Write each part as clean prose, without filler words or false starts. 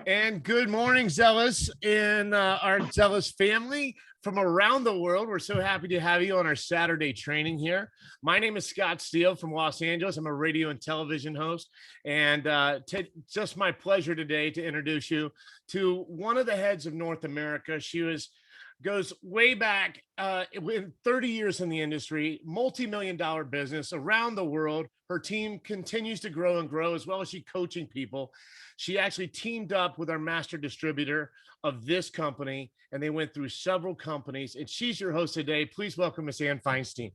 And good morning, Zealous and our Zealous family from around the world. We're so happy to have you on our Saturday training here. My name is Scott Steele from Los Angeles. I'm a radio and television host. And just my pleasure today to introduce you to one of the heads of North America. Goes way back with 30 years in the industry, multi-million-dollar business around the world. Her team continues to grow and grow, as well as she coaching people. She actually teamed up with our master distributor of this company, and they went through several companies. And she's your host today. Please welcome Miss Ann Feinstein.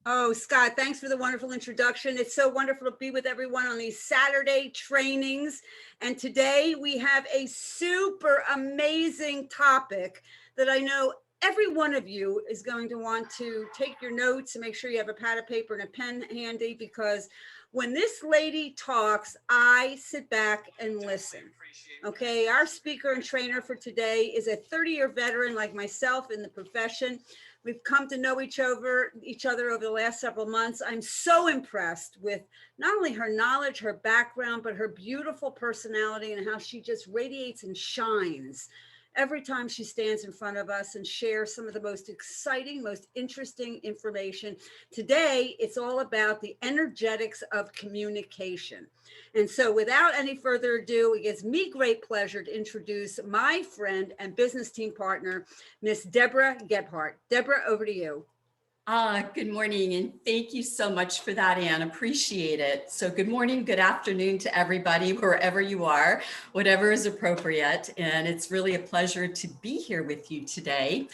Oh, Scott, thanks for the wonderful introduction. It's so wonderful to be with everyone on these Saturday trainings. And today we have a super amazing topic that I know every one of you is going to want to take your notes and make sure you have a pad of paper and a pen handy, because when this lady talks, I sit back and listen. Okay, our speaker and trainer for today is a 30-year veteran like myself in the profession. We've come to know each other over the last several months. I'm so impressed with not only her knowledge, her background, but her beautiful personality and how she just radiates and shines every time she stands in front of us and shares some of the most exciting, most interesting information. Today, it's all about the energetics of communication. And so without any further ado, it gives me great pleasure to introduce my friend and business team partner, Miss Debra Gebhardt. Debra, over to you. Good morning, and thank you so much for that, Ann. Appreciate it. So good morning, good afternoon to everybody, wherever you are, whatever is appropriate. And it's really a pleasure to be here with you today.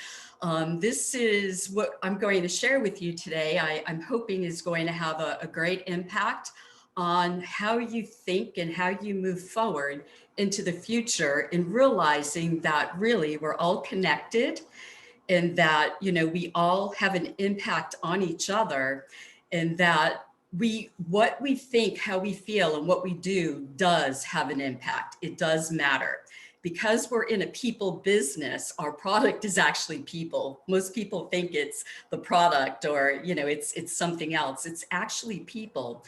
This is what I'm going to share with you today. I'm hoping is going to have a great impact on how you think and how you move forward into the future, in realizing that really we're all connected, and that, you know, we all have an impact on each other, and that what we think, how we feel, and what we do does have an impact. It does matter. Because we're in a people business, our product is actually people. Most people think it's the product, or, you know, it's something else. It's actually people.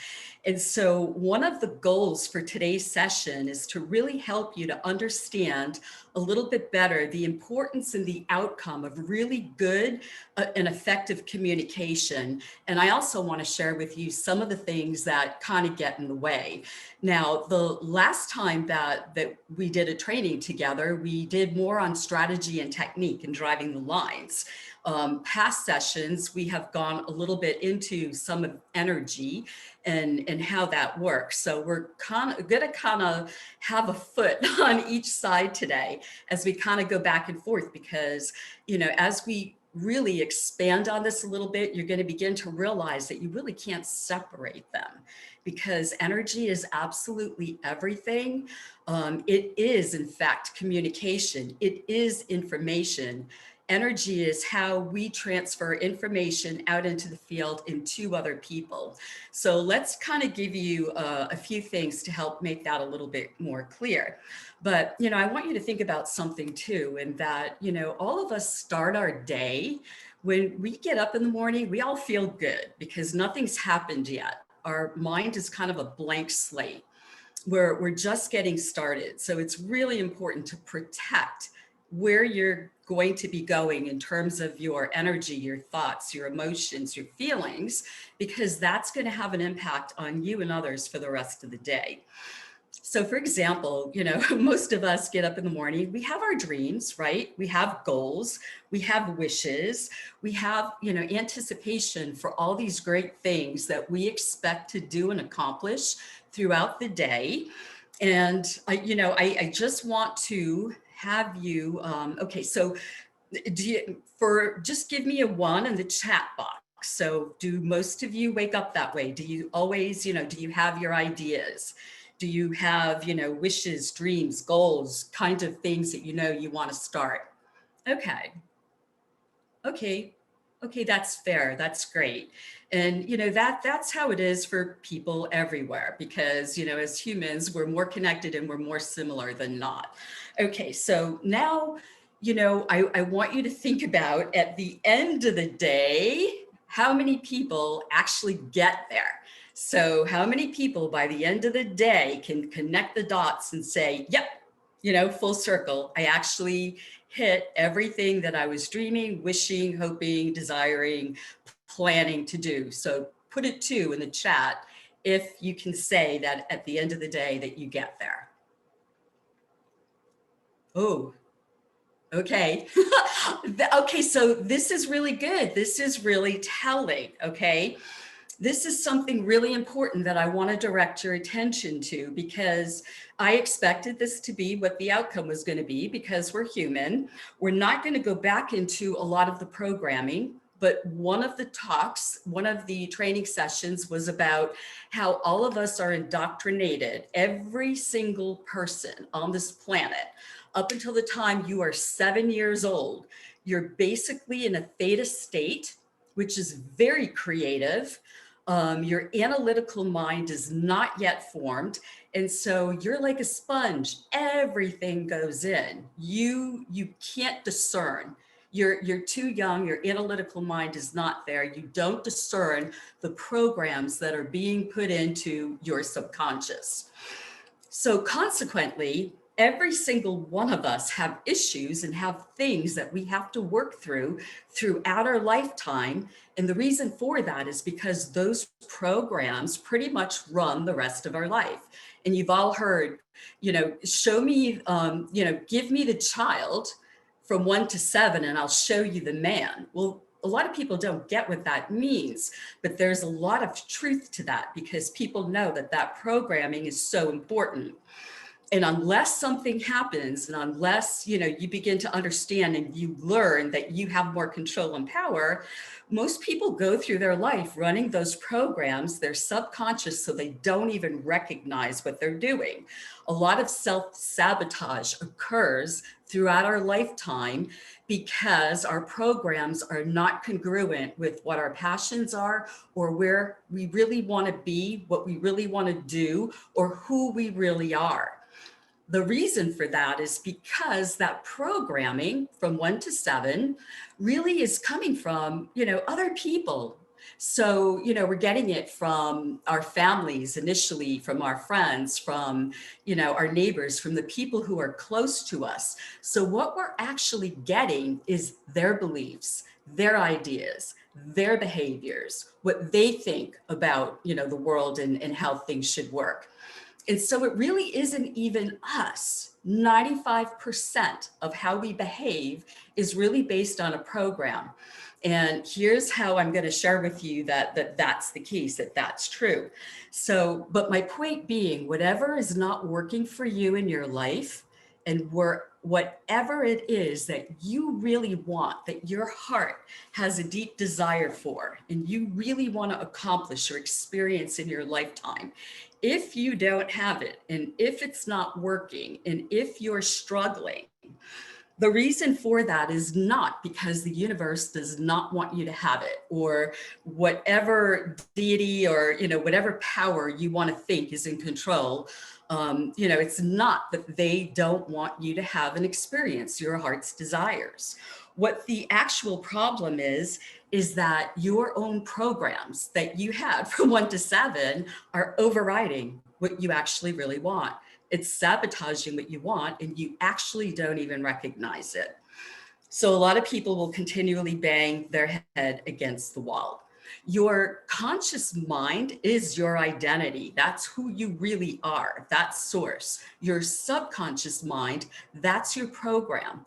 And so one of the goals for today's session is to really help you to understand a little bit better the importance and the outcome of really good and effective communication. And I also want to share with you some of the things that kind of get in the way. Now, the last time that we did a training together, we did more on strategy and technique and driving the lines. Past sessions, we have gone a little bit into some of energy and how that works. So we're going to have a foot on each side today as we kind of go back and forth, because, you know, as we really expand on this a little bit, you're going to begin to realize that you really can't separate them, because energy is absolutely everything. It is, in fact, communication. It is information. Energy is how we transfer information out into the field and to other people. So let's kind of give you a few things to help make that a little bit more clear. But, you know, I want you to think about something too, and that, you know, all of us start our day. When we get up in the morning, we all feel good because nothing's happened yet. Our mind is kind of a blank slate. We're just getting started. So it's really important to protect where you're going to be going in terms of your energy, your thoughts, your emotions, your feelings, because that's going to have an impact on you and others for the rest of the day. So for example, you know, most of us get up in the morning, we have our dreams, right? We have goals, we have wishes, we have, you know, anticipation for all these great things that we expect to do and accomplish throughout the day. And I just want to have you, okay, so just give me a 1 in the chat box. So do most of you wake up that way? Do you always, you know, do you have your ideas? Do you have, you know, wishes, dreams, goals, kind of things that you know you want to start? Okay, that's fair. That's great. And, you know, that's how it is for people everywhere, because, you know, as humans, we're more connected and we're more similar than not. Okay, so now, you know, I want you to think about, at the end of the day, how many people actually get there. So how many people by the end of the day can connect the dots and say, yep, full circle. I actually hit everything that I was dreaming, wishing, hoping, desiring, planning to do. So put a 2 in the chat if you can say that at the end of the day that you get there. Oh, okay. Okay, so this is really good. This is really telling, okay? This is something really important that I want to direct your attention to, because I expected this to be what the outcome was going to be, because we're human. We're not going to go back into a lot of the programming, but one of the talks, one of the training sessions was about how all of us are indoctrinated, every single person on this planet, up until the time you are 7 years old. You're basically in a theta state, which is very creative. Your analytical mind is not yet formed. And so you're like a sponge. Everything goes in. You can't discern. You're too young. Your analytical mind is not there. You don't discern the programs that are being put into your subconscious. So consequently, every single one of us have issues and have things that we have to work through throughout our lifetime. And the reason for that is because those programs pretty much run the rest of our life. And you've all heard, show me, give me the child from 1 to 7 and I'll show you the man. Well, a lot of people don't get what that means, but there's a lot of truth to that, because people know that that programming is so important. And unless something happens, and unless, you begin to understand and you learn that you have more control and power, most people go through their life running those programs, they're subconscious, so they don't even recognize what they're doing. A lot of self-sabotage occurs throughout our lifetime because our programs are not congruent with what our passions are, or where we really want to be, what we really want to do, or who we really are. The reason for that is because that programming from 1 to 7 really is coming from, other people. So, we're getting it from our families initially, from our friends, from, our neighbors, from the people who are close to us. So what we're actually getting is their beliefs, their ideas, their behaviors, what they think about, the world and how things should work. And so it really isn't even us. 95% of how we behave is really based on a program. And here's how I'm going to share with you that's the case, that's true. So, but my point being, whatever is not working for you in your life, and whatever it is that you really want, that your heart has a deep desire for, and you really want to accomplish or experience in your lifetime, if you don't have it, and if it's not working, and if you're struggling, the reason for that is not because the universe does not want you to have it, or whatever deity or, whatever power you want to think is in control. It's not that they don't want you to have and experience your heart's desires. What the actual problem is that your own programs that you had from 1 to 7 are overriding what you actually really want. It's sabotaging what you want, and you actually don't even recognize it. So a lot of people will continually bang their head against the wall. Your conscious mind is your identity. That's who you really are. That's source. Your subconscious mind, that's your program.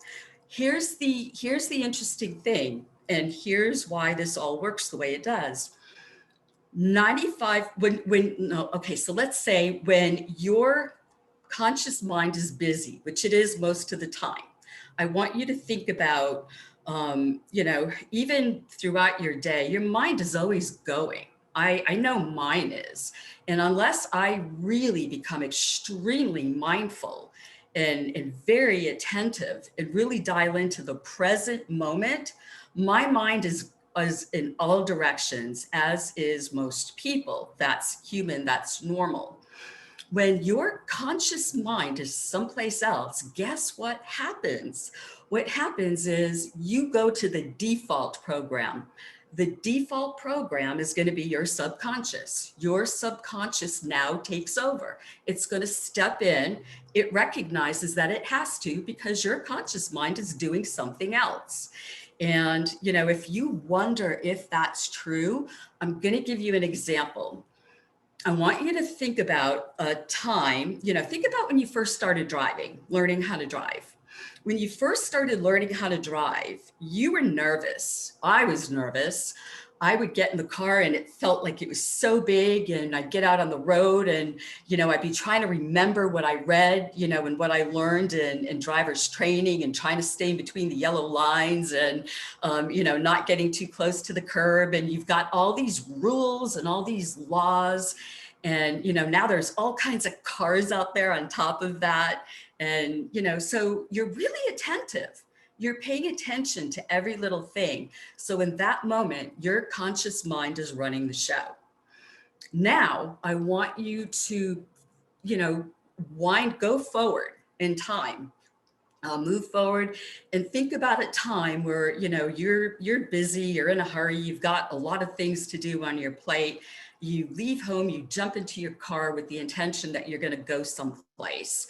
Here's the interesting thing, and here's why this all works the way it does. 95, so let's say when your conscious mind is busy, which it is most of the time, I want you to think about, even throughout your day, your mind is always going. I know mine is. And unless I really become extremely mindful and very attentive and really dial into the present moment, my mind is in all directions, as is most people. That's human, that's normal. When your conscious mind is someplace else, guess what happens? What happens is you go to the default program. the default program is going to be your subconscious. Your subconscious now takes over. It's going to step in. It recognizes that it has to because your conscious mind is doing something else. And, you know, if you wonder if that's true, I'm going to give you an example. I want you to think about a time, you know, think about when you first started driving, learning how to drive. When you first started learning how to drive, you were nervous. I was nervous. I would get in the car and it felt like it was so big, and I'd get out on the road and, you know, I'd be trying to remember what I read, you know, and what I learned in driver's training, and trying to stay in between the yellow lines and, you know, not getting too close to the curb. And you've got all these rules and all these laws. And, you know, now there's all kinds of cars out there on top of that. And, you know, so you're really attentive. You're paying attention to every little thing. So in that moment, your conscious mind is running the show. Now, I want you to, you know, go forward in time. Move forward and think about a time where, you know, you're busy, you're in a hurry, you've got a lot of things to do on your plate. You leave home, you jump into your car with the intention that you're going to go someplace.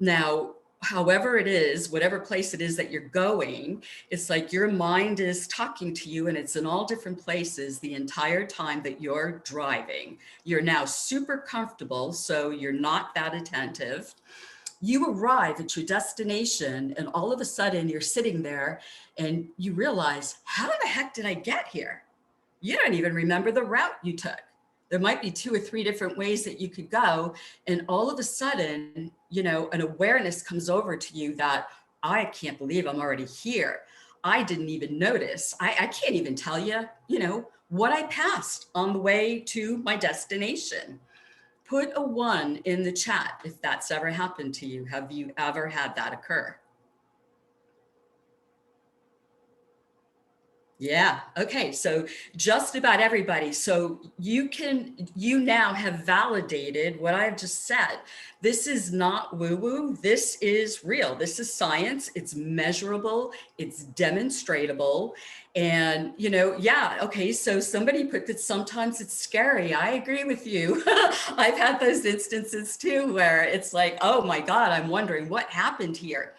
Now, however it is, whatever place it is that you're going, it's like your mind is talking to you, and it's in all different places the entire time that you're driving. You're now super comfortable, so you're not that attentive. You arrive at your destination, and all of a sudden you're sitting there and you realize, how the heck did I get here? You don't even remember the route you took. There might be 2 or 3 different ways that you could go. And all of a sudden, you know, an awareness comes over to you that I can't believe I'm already here. I didn't even notice. I can't even tell you, you know, what I passed on the way to my destination. Put a 1 in the chat if that's ever happened to you. Have you ever had that occur? Yeah. Okay. So just about everybody. So you now have validated what I've just said. This is not woo-woo. This is real. This is science. It's measurable. It's demonstratable. And, you know, yeah. Okay. So somebody put that sometimes it's scary. I agree with you. I've had those instances too, where it's like, oh my God, I'm wondering what happened here.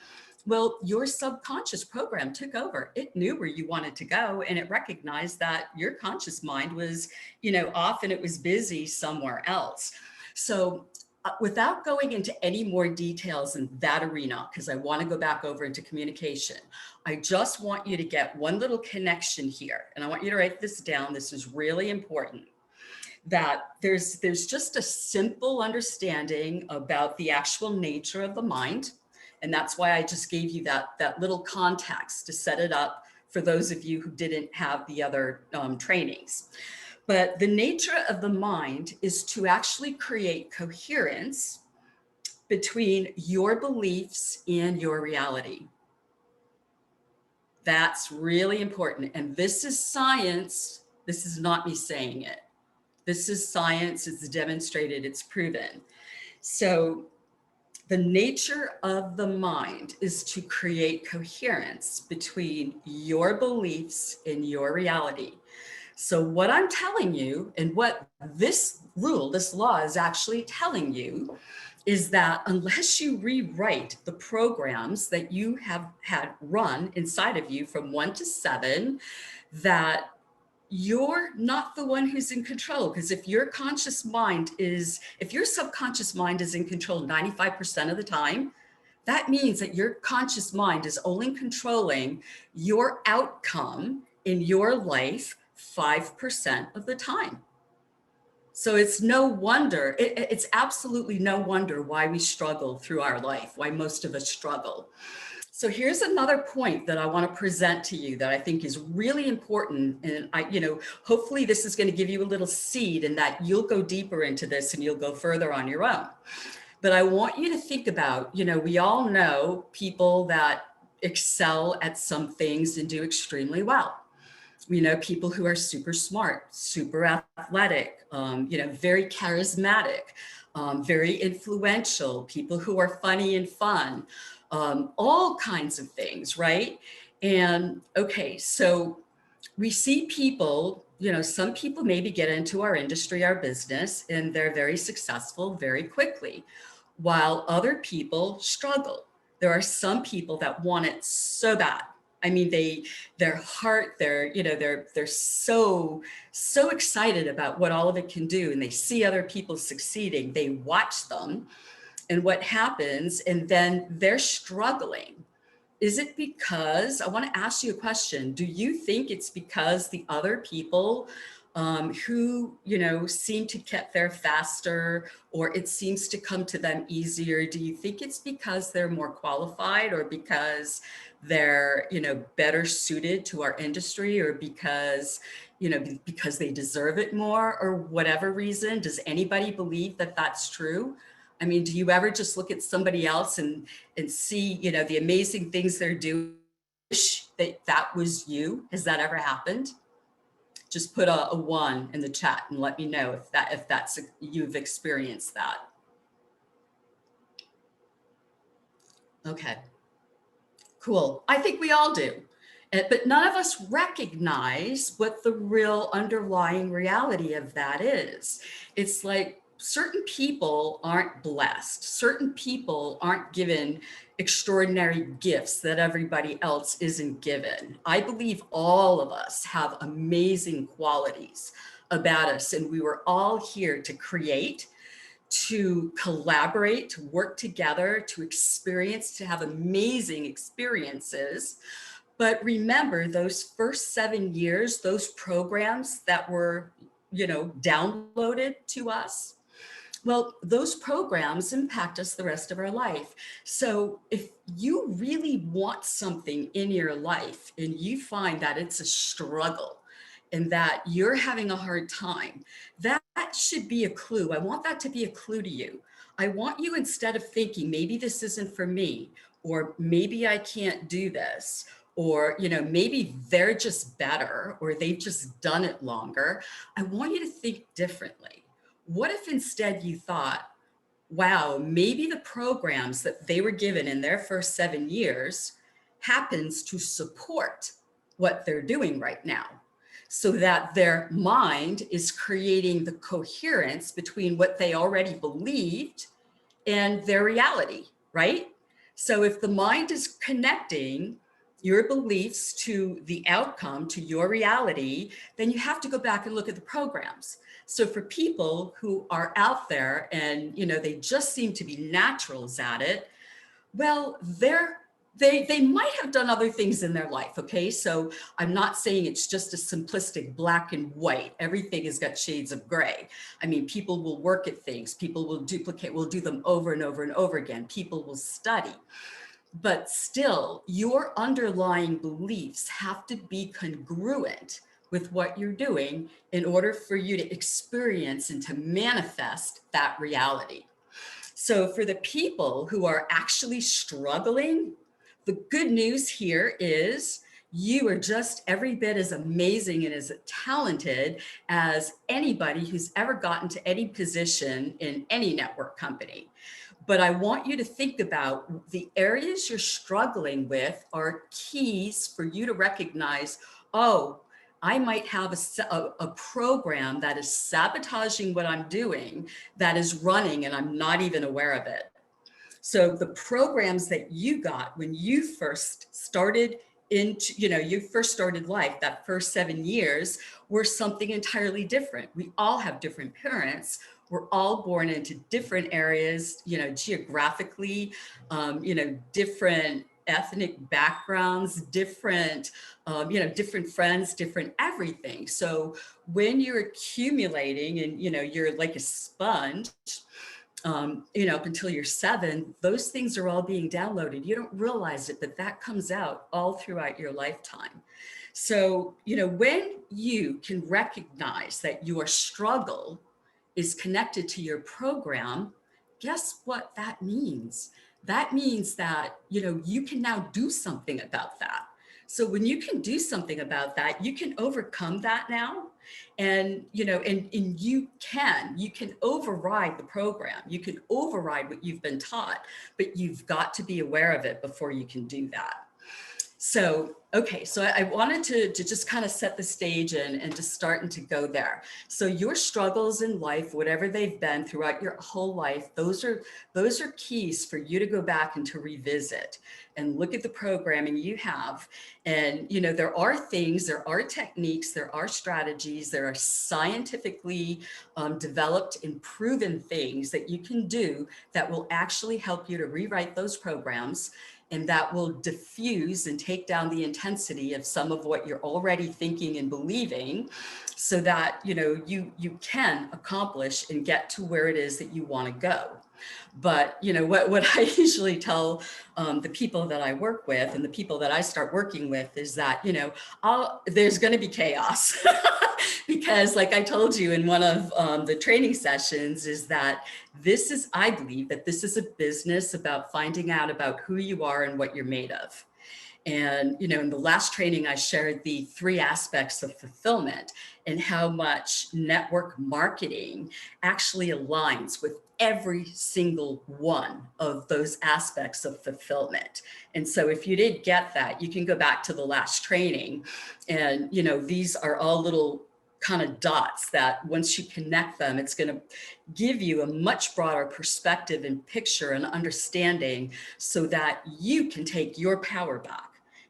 Well, your subconscious program took over. It knew where you wanted to go, and it recognized that your conscious mind was, you know, off and it was busy somewhere else. So without going into any more details in that arena, because I want to go back over into communication, I just want you to get one little connection here. And I want you to write this down. This is really important. That there's just a simple understanding about the actual nature of the mind. And that's why I just gave you that little context to set it up for those of you who didn't have the other trainings. But the nature of the mind is to actually create coherence between your beliefs and your reality. That's really important. And this is science. This is not me saying it. This is science. It's demonstrated. It's proven. So the nature of the mind is to create coherence between your beliefs and your reality. So what I'm telling you, and what this rule, this law is actually telling you, is that unless you rewrite the programs that you have had run inside of you from 1 to 7, that you're not the one who's in control. Because if your subconscious mind is in control 95% of the time, that means that your conscious mind is only controlling your outcome in your life 5% of the time. So it's no wonder, it's absolutely no wonder why we struggle through our life, why most of us struggle. So here's another point that I want to present to you that I think is really important. And hopefully this is going to give you a little seed, and that you'll go deeper into this and you'll go further on your own. But I want you to think about, we all know people that excel at some things and do extremely well. We know people who are super smart, super athletic, very charismatic, very influential, people who are funny and fun. All kinds of things, right? And okay, so we see people, some people maybe get into our industry, our business, and they're very successful very quickly, while other people struggle. There are some people that want it so bad. I mean, their heart, they're so excited about what all of it can do, and they see other people succeeding. They watch them, and what happens, and then they're struggling. Is it because, I want to ask you a question. Do you think it's because the other people who, seem to get there faster, or it seems to come to them easier? Do you think it's because they're more qualified, or because they're, better suited to our industry, or because, because they deserve it more, or whatever reason? Does anybody believe that that's true? I mean, do you ever just look at somebody else and see, the amazing things they're doing? Wish that was you. Has that ever happened? Just put a 1 in the chat and let me know if that's you've experienced that. Okay, cool. I think we all do. But none of us recognize what the real underlying reality of that is. It's like, certain people aren't blessed. Certain people aren't given extraordinary gifts that everybody else isn't given. I believe all of us have amazing qualities about us, and we were all here to create, to collaborate, to work together, to experience, to have amazing experiences. But remember, those first 7 years, those programs that were, downloaded to us, well, those programs impact us the rest of our life. So if you really want something in your life and you find that it's a struggle and that you're having a hard time, that should be a clue. I want that to be a clue to you. I want you, instead of thinking, maybe this isn't for me, or maybe I can't do this, or, maybe they're just better, or they've just done it longer, I want you to think differently. What if instead you thought, wow, maybe the programs that they were given in their first 7 years happens to support what they're doing right now, so that their mind is creating the coherence between what they already believed and their reality, right? So if the mind is connecting your beliefs to the outcome, to your reality, then you have to go back and look at the programs. So for people who are out there and, they just seem to be naturals at it, well, they might have done other things in their life, okay? So I'm not saying it's just a simplistic black and white. Everything has got shades of gray. I mean, people will work at things. People will duplicate, will do them over and over and over again. People will study. But still, your underlying beliefs have to be congruent with what you're doing in order for you to experience and to manifest that reality. So for the people who are actually struggling, the good news here is you are just every bit as amazing and as talented as anybody who's ever gotten to any position in any network company. But I want you to think about the areas you're struggling with are keys for you to recognize, oh, I might have a program that is sabotaging what I'm doing, that is running, and I'm not even aware of it. So the programs that you got when you first started you first started life, that first 7 years, were something entirely different. We all have different parents. We're all born into different areas, geographically, different ethnic backgrounds, different, different friends, different everything. So when you're accumulating and, you're like a sponge, up until you're 7, those things are all being downloaded. You don't realize it, but that comes out all throughout your lifetime. So, when you can recognize that your struggle is connected to your program, guess what that means? That means that, you can now do something about that. So when you can do something about that, you can overcome that now. And, and you can override the program. You can override what you've been taught, but you've got to be aware of it before you can do that. So Okay, so I wanted to just kind of set the stage and just starting to go there. So your struggles in life, whatever they've been throughout your whole life, those are keys for you to go back and to revisit and look at the programming you have. And there are things, there are techniques, there are strategies, there are scientifically developed and proven things that you can do that will actually help you to rewrite those programs, and that will diffuse and take down the intensity of some of what you're already thinking and believing, so that you can accomplish and get to where it is that you want to go. But what I usually tell the people that I work with and the people that I start working with is that there's going to be chaos. Because like I told you in one of the training sessions, is that I believe that this is a business about finding out about who you are and what you're made of. And, in the last training, I shared the 3 aspects of fulfillment and how much network marketing actually aligns with every single one of those aspects of fulfillment. And so if you did get that, you can go back to the last training, and, these are all little kind of dots that once you connect them, it's going to give you a much broader perspective and picture and understanding, so that you can take your power back.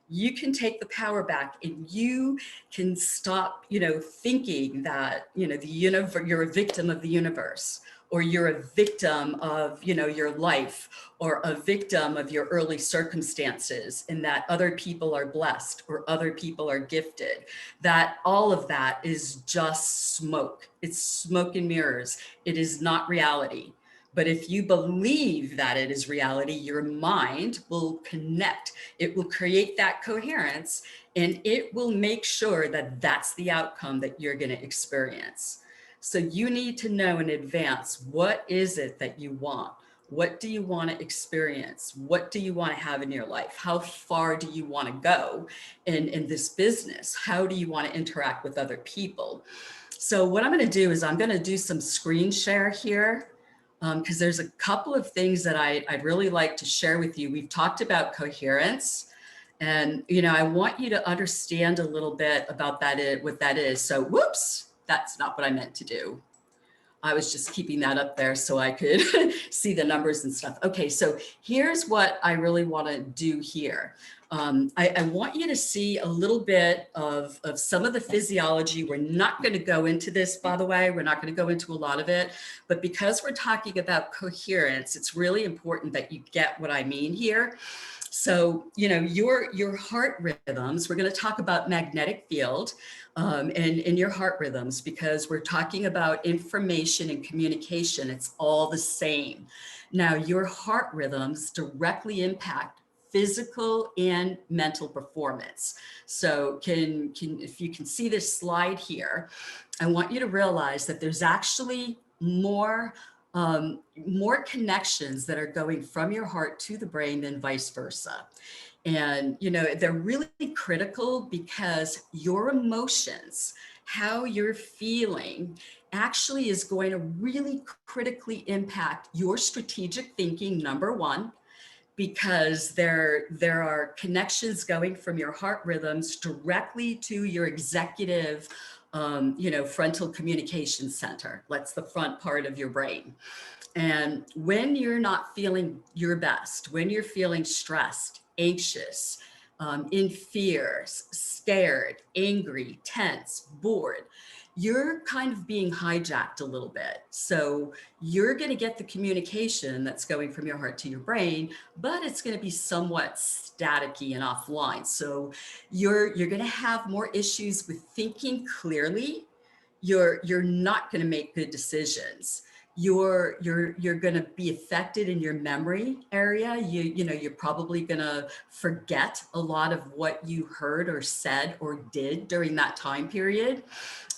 You can take the power back, and you can stop, thinking that, you're a victim of the universe, or you're a victim of, your life, or a victim of your early circumstances, and that other people are blessed or other people are gifted. That all of that is just smoke. It's smoke and mirrors. It is not reality. But if you believe that it is reality, your mind will connect. It will create that coherence, and it will make sure that that's the outcome that you're going to experience. So you need to know in advance, what is it that you want? What do you want to experience? What do you want to have in your life? How far do you want to go in this business? How do you want to interact with other people? So what I'm going to do is I'm going to do some screen share here, because there's a couple of things that I'd really like to share with you. We've talked about coherence, and I want you to understand a little bit about what that is. So whoops, that's not what I meant to do. I was just keeping that up there so I could see the numbers and stuff. Okay, so here's what I really want to do here. I want you to see a little bit of some of the physiology. We're not going to go into this, by the way. We're not going to go into a lot of it. But because we're talking about coherence, it's really important that you get what I mean here. So, your heart rhythms, we're going to talk about magnetic field and your heart rhythms, because we're talking about information and communication. It's all the same. Now, your heart rhythms directly impact physical and mental performance. So if you can see this slide here, I want you to realize that there's actually more connections that are going from your heart to the brain than vice versa. And, they're really critical, because your emotions, how you're feeling, actually is going to really critically impact your strategic thinking, number one, because there are connections going from your heart rhythms directly to your executive, frontal communication center. That's the front part of your brain. And when you're not feeling your best, when you're feeling stressed, anxious, in fear, scared, angry, tense, bored, you're kind of being hijacked a little bit. So you're going to get the communication that's going from your heart to your brain, but it's going to be somewhat staticky and offline. So you're going to have more issues with thinking clearly. You're not going to make good decisions. You're going to be affected in your memory area. You're probably going to forget a lot of what you heard or said or did during that time period.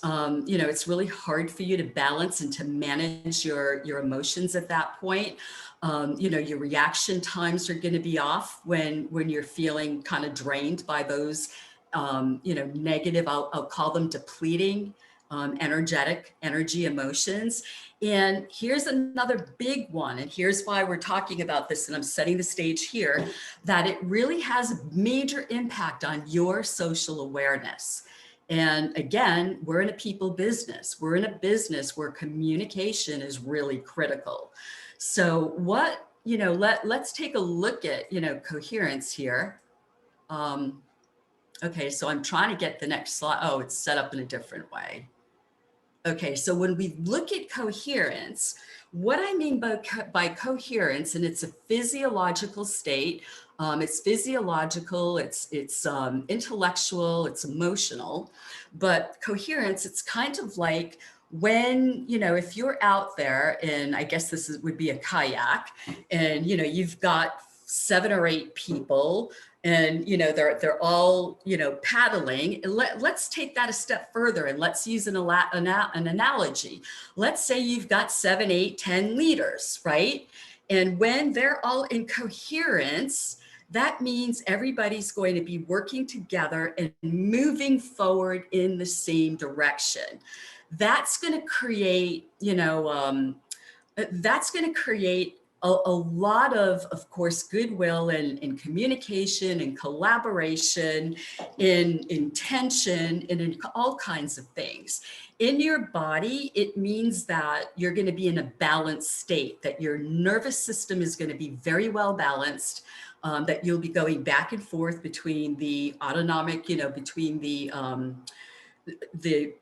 It's really hard for you to balance and to manage your emotions at that point. Your reaction times are going to be off when you're feeling kind of drained by those, negative, I'll call them depleting energy, emotions. And here's another big one. And here's why we're talking about this. And I'm setting the stage here, that it really has a major impact on your social awareness. And again, we're in a people business. We're in a business where communication is really critical. So what, let's take a look at, coherence here. Okay, so I'm trying to get the next slide. Oh, it's set up in a different way. Okay, so when we look at coherence, what I mean by coherence, and it's a physiological state, it's physiological, it's intellectual, it's emotional, but coherence, it's kind of like when, if you're out there, and I guess would be a kayak, and, you've got 7 or 8 people, and they're all paddling. Let's take that a step further, and let's use an analogy. Let's say you've got 7, 8, 10 leaders, right? And when they're all in coherence, that means everybody's going to be working together and moving forward in the same direction. That's going to create, a lot of course, goodwill and communication and collaboration, in intention, and in all kinds of things. In your body, it means that you're going to be in a balanced state, that your nervous system is going to be very well balanced, that you'll be going back and forth between the autonomic, between the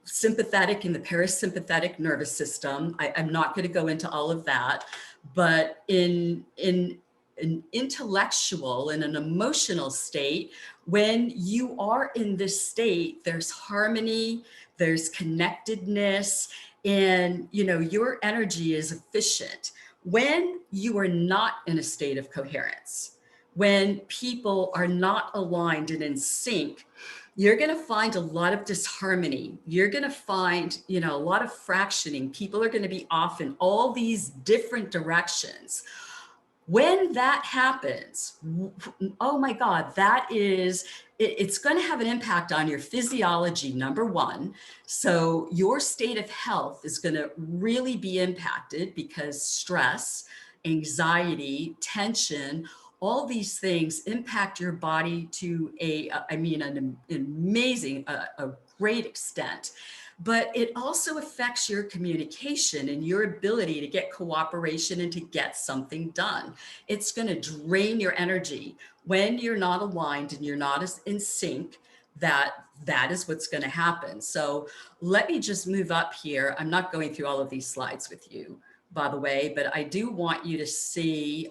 sympathetic and the parasympathetic nervous system. I'm not going to go into all of that, but in an intellectual and an emotional state, when you are in this state, there's harmony, there's connectedness, and your energy is efficient. When you are not in a state of coherence, when people are not aligned and in sync, you're going to find a lot of disharmony. You're going to find, a lot of fractioning. People are going to be off in all these different directions. When that happens, oh my God, it's going to have an impact on your physiology, number one. So your state of health is going to really be impacted because stress, anxiety, tension, all these things impact your body to an amazing, a great extent. But it also affects your communication and your ability to get cooperation and to get something done. It's going to drain your energy when you're not aligned and you're not as in sync. That is what's going to happen. So let me just move up here. I'm not going through all of these slides with you, by the way, but I do want you to see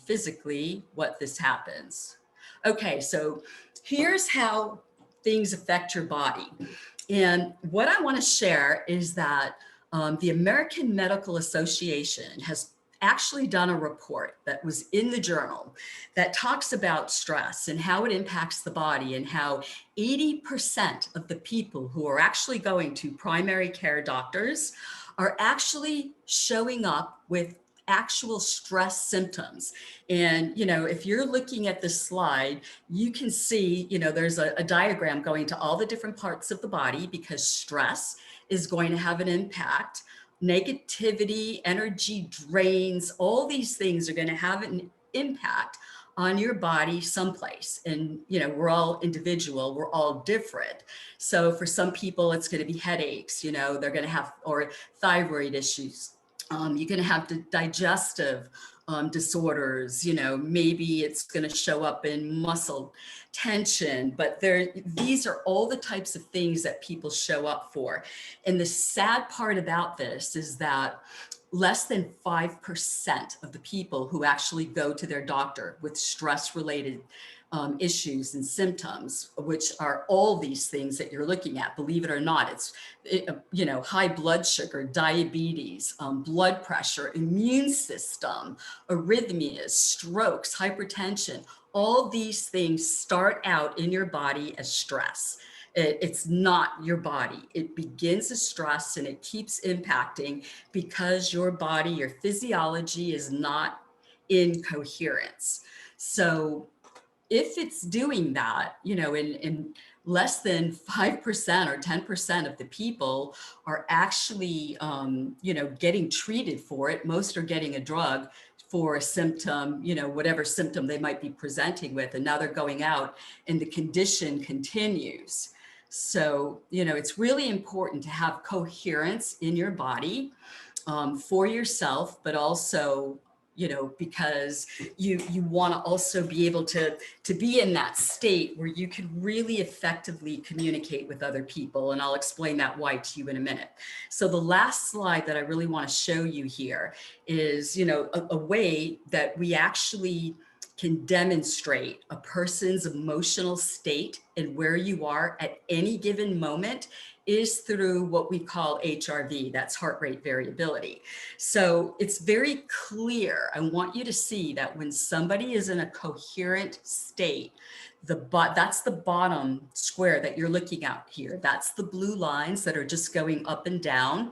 physically what this happens. Okay, so here's how things affect your body. And what I want to share is that the American Medical Association has actually done a report that was in the journal that talks about stress and how it impacts the body, and how 80% of the people who are actually going to primary care doctors are actually showing up with actual stress symptoms. And, if you're looking at this slide, you can see, there's a diagram going to all the different parts of the body, because stress is going to have an impact. Negativity, energy drains, all these things are going to have an impact on your body someplace. And, we're all individual, we're all different. So for some people, it's going to be headaches, they're going to have, or thyroid issues. You're going to have the digestive disorders, maybe it's going to show up in muscle tension, but these are all the types of things that people show up for. And the sad part about this is that less than 5% of the people who actually go to their doctor with stress-related issues and symptoms, which are all these things that you're looking at, believe it or not, it's high blood sugar, diabetes, blood pressure, immune system, arrhythmias, strokes, hypertension. All these things start out in your body as stress. It's not your body. It begins as stress and it keeps impacting because your body, your physiology is not in coherence. So if it's doing that, and less than 5% or 10% of the people are actually, getting treated for it. Most are getting a drug for a symptom, whatever symptom they might be presenting with, and now they're going out and the condition continues. So, it's really important to have coherence in your body, for yourself, but also, because you want to also be able to be in that state where you can really effectively communicate with other people. And I'll explain that why to you in a minute. So the last slide that I really want to show you here is, a way that we actually can demonstrate a person's emotional state and where you are at any given moment is through what we call HRV, that's heart rate variability. So it's very clear. I want you to see that when somebody is in a coherent state, that's the bottom square that you're looking at here. That's the blue lines that are just going up and down.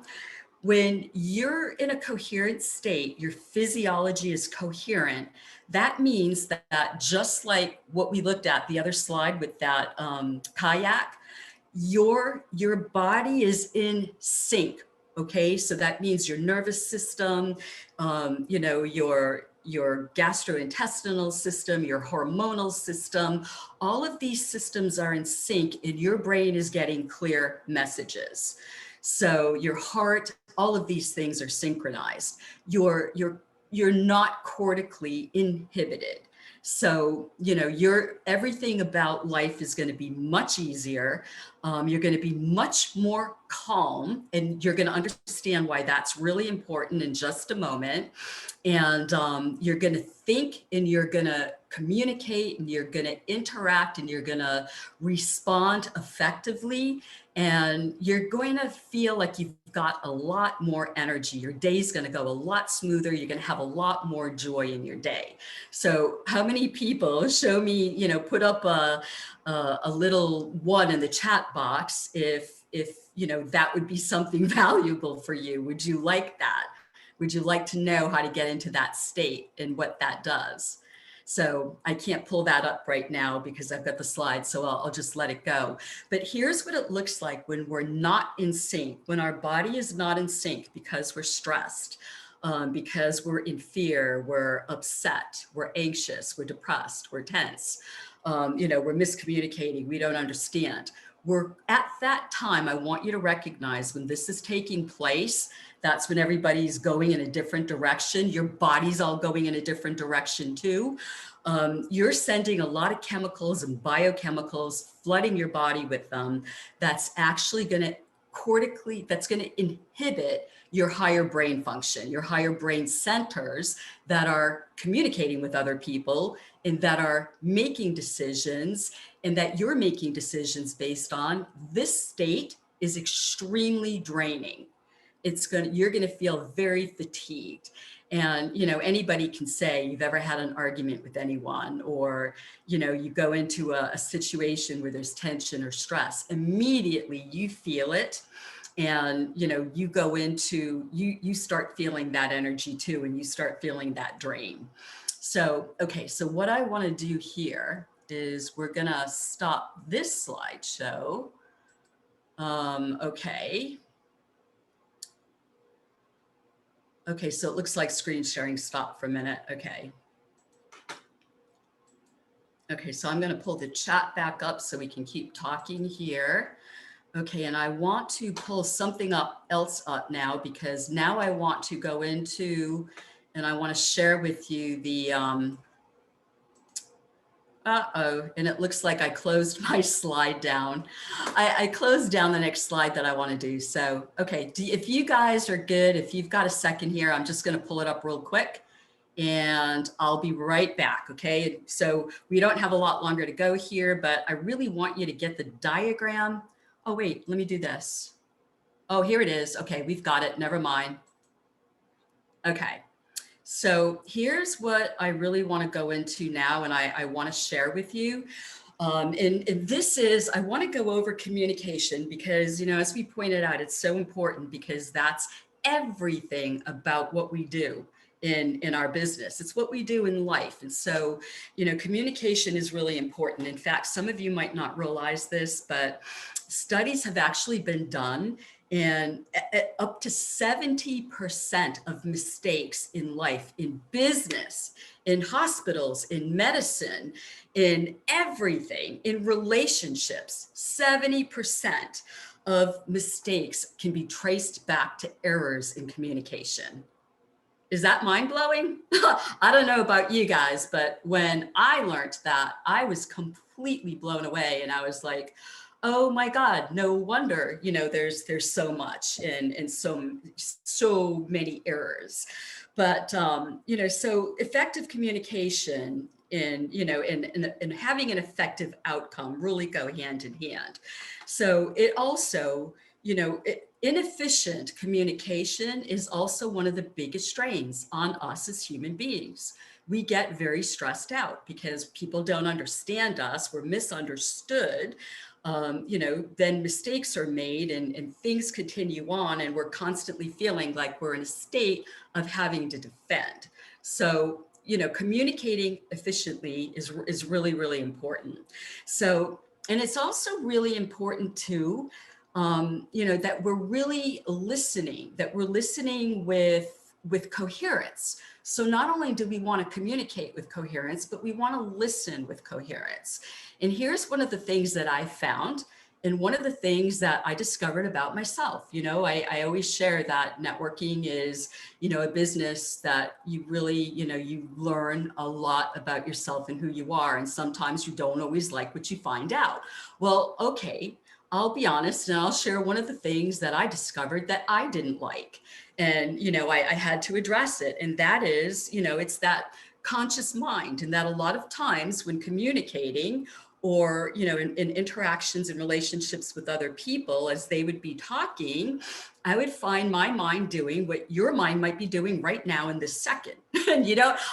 When you're in a coherent state, your physiology is coherent. That means that just like what we looked at the other slide with that kayak, your body is in sync. Okay, so that means your nervous system, your gastrointestinal system, your hormonal system, all of these systems are in sync, and your brain is getting clear messages. So your heart, all of these things are synchronized. You're not cortically inhibited. So, everything about life is going to be much easier. You're going to be much more calm, and you're going to understand why that's really important in just a moment. And you're going to think, and you're going to communicate, and you're going to interact, and you're going to respond effectively. And you're going to feel like you've got a lot more energy. Your day's going to go a lot smoother. You're going to have a lot more joy in your day. So how many people, show me, put up a little one in the chat box if that would be something valuable for you. Would you like that? Would you like to know how to get into that state and what that does? So I can't pull that up right now because I've got the slides, so I'll just let it go. But here's what it looks like when we're not in sync, when our body is not in sync because we're stressed, because we're in fear, we're upset, we're anxious, we're depressed, we're tense, we're miscommunicating, we don't understand. We're at that time, I want you to recognize when this is taking place, that's when everybody's going in a different direction. Your body's all going in a different direction too. You're sending a lot of chemicals and biochemicals, flooding your body with them. That's actually going to cortically, that's going to inhibit your higher brain function, your higher brain centers that are communicating with other people and that are making decisions, and that you're making decisions based on. This state is extremely draining. You're going to feel very fatigued. And, anybody can say you've ever had an argument with anyone, or, you go into a situation where there's tension or stress, immediately you feel it. And, you go into, you start feeling that energy too, and you start feeling that drain. So, okay, so what I want to do here is we're going to stop this slideshow. Okay. Okay, so it looks like screen sharing stopped for a minute. Okay. Okay, so I'm going to pull the chat back up so we can keep talking here. Okay, and I want to pull something else up now, because now I want to go into, and I want to share with you the, and it looks like I closed my slide down. I closed down the next slide that I want to do. So, okay, if you guys are good, if you've got a second here, I'm just going to pull it up real quick and I'll be right back. Okay, so we don't have a lot longer to go here, but I really want you to get the diagram. Oh, wait, let me do this. Oh, here it is. Okay, we've got it. Never mind. Okay. So here's what I really want to go into now, and I want to share with you. And this is, I want to go over communication because, as we pointed out, it's so important because that's everything about what we do in our business. It's what we do in life. And so, communication is really important. In fact, some of you might not realize this, but studies have actually been done, and up to 70% of mistakes in life, in business, in hospitals, in medicine, in everything, in relationships, 70% of mistakes can be traced back to errors in communication. Is that mind-blowing? I don't know about you guys, but when I learned that, I was completely blown away, and I was like, oh my God, no wonder, there's so much and so many errors. But, so effective communication and having an effective outcome really go hand in hand. So it also, inefficient communication is also one of the biggest strains on us as human beings. We get very stressed out because people don't understand us, we're misunderstood. Then mistakes are made and things continue on, and we're constantly feeling like we're in a state of having to defend. So, communicating efficiently is really, really important. So, and it's also really important too, that we're really listening, with coherence. So not only do we want to communicate with coherence, but we want to listen with coherence. And here's one of the things that I found, and one of the things that I discovered about myself. I always share that networking is, a business that you really, you learn a lot about yourself and who you are. And sometimes you don't always like what you find out. Well, okay, I'll be honest, and I'll share one of the things that I discovered that I didn't like. And, I had to address it. And that is, it's that conscious mind. And that a lot of times when communicating or, in interactions and relationships with other people, as they would be talking, I would find my mind doing what your mind might be doing right now in this second. And,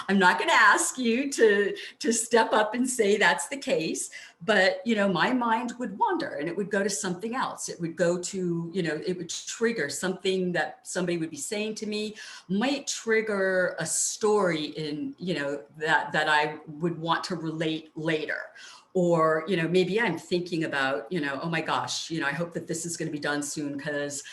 I'm not going to ask you to step up and say that's the case, but, my mind would wander and it would go to something else. It would go to, it would trigger something that somebody would be saying to me, might trigger a story in, that I would want to relate later. Or, maybe I'm thinking about, oh my gosh, I hope that this is going to be done soon because,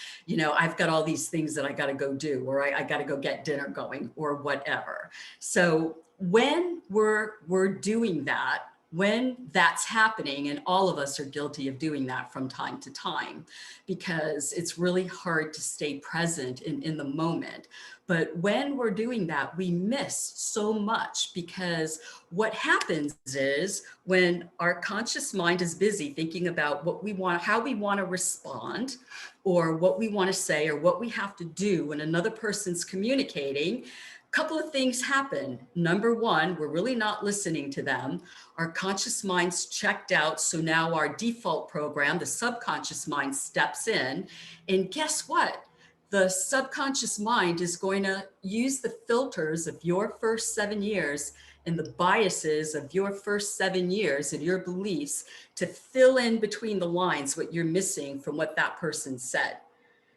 I've got all these things that I got to go do, or I got to go get dinner going or whatever. So when we're doing that, when that's happening, and all of us are guilty of doing that from time to time, because it's really hard to stay present in the moment. But when we're doing that, we miss so much, because what happens is when our conscious mind is busy thinking about what we want, how we want to respond, or what we want to say, or what we have to do when another person's communicating, couple of things happen. Number one, we're really not listening to them. Our conscious mind's checked out. So now our default program, the subconscious mind, steps in. And guess what? The subconscious mind is going to use the filters of your first 7 years and the biases of your first 7 years and your beliefs to fill in between the lines what you're missing from what that person said.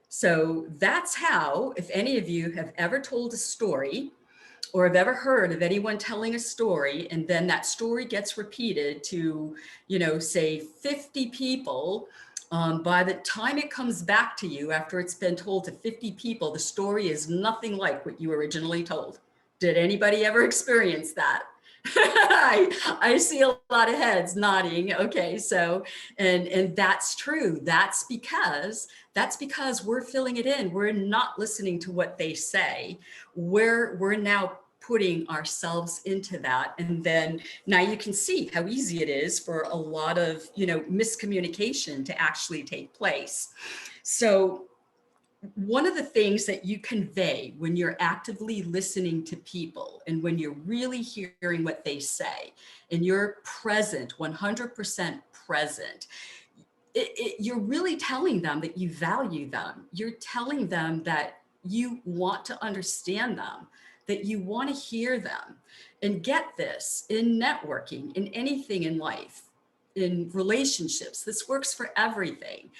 So that's how, if any of you have ever told a story or have ever heard of anyone telling a story, and then that story gets repeated to, say 50 people, by the time it comes back to you, after it's been told to 50 people, the story is nothing like what you originally told. Did anybody ever experience that? I see a lot of heads nodding. Okay, so, and that's true. That's because we're filling it in. We're not listening to what they say. We're now putting ourselves into that. And then now you can see how easy it is for a lot of, miscommunication to actually take place. So one of the things that you convey when you're actively listening to people and when you're really hearing what they say and you're present, 100% present, you're really telling them that you value them. You're telling them that you want to understand them, that you want to hear them. And get this, in networking, in anything in life, in relationships, this works for everything.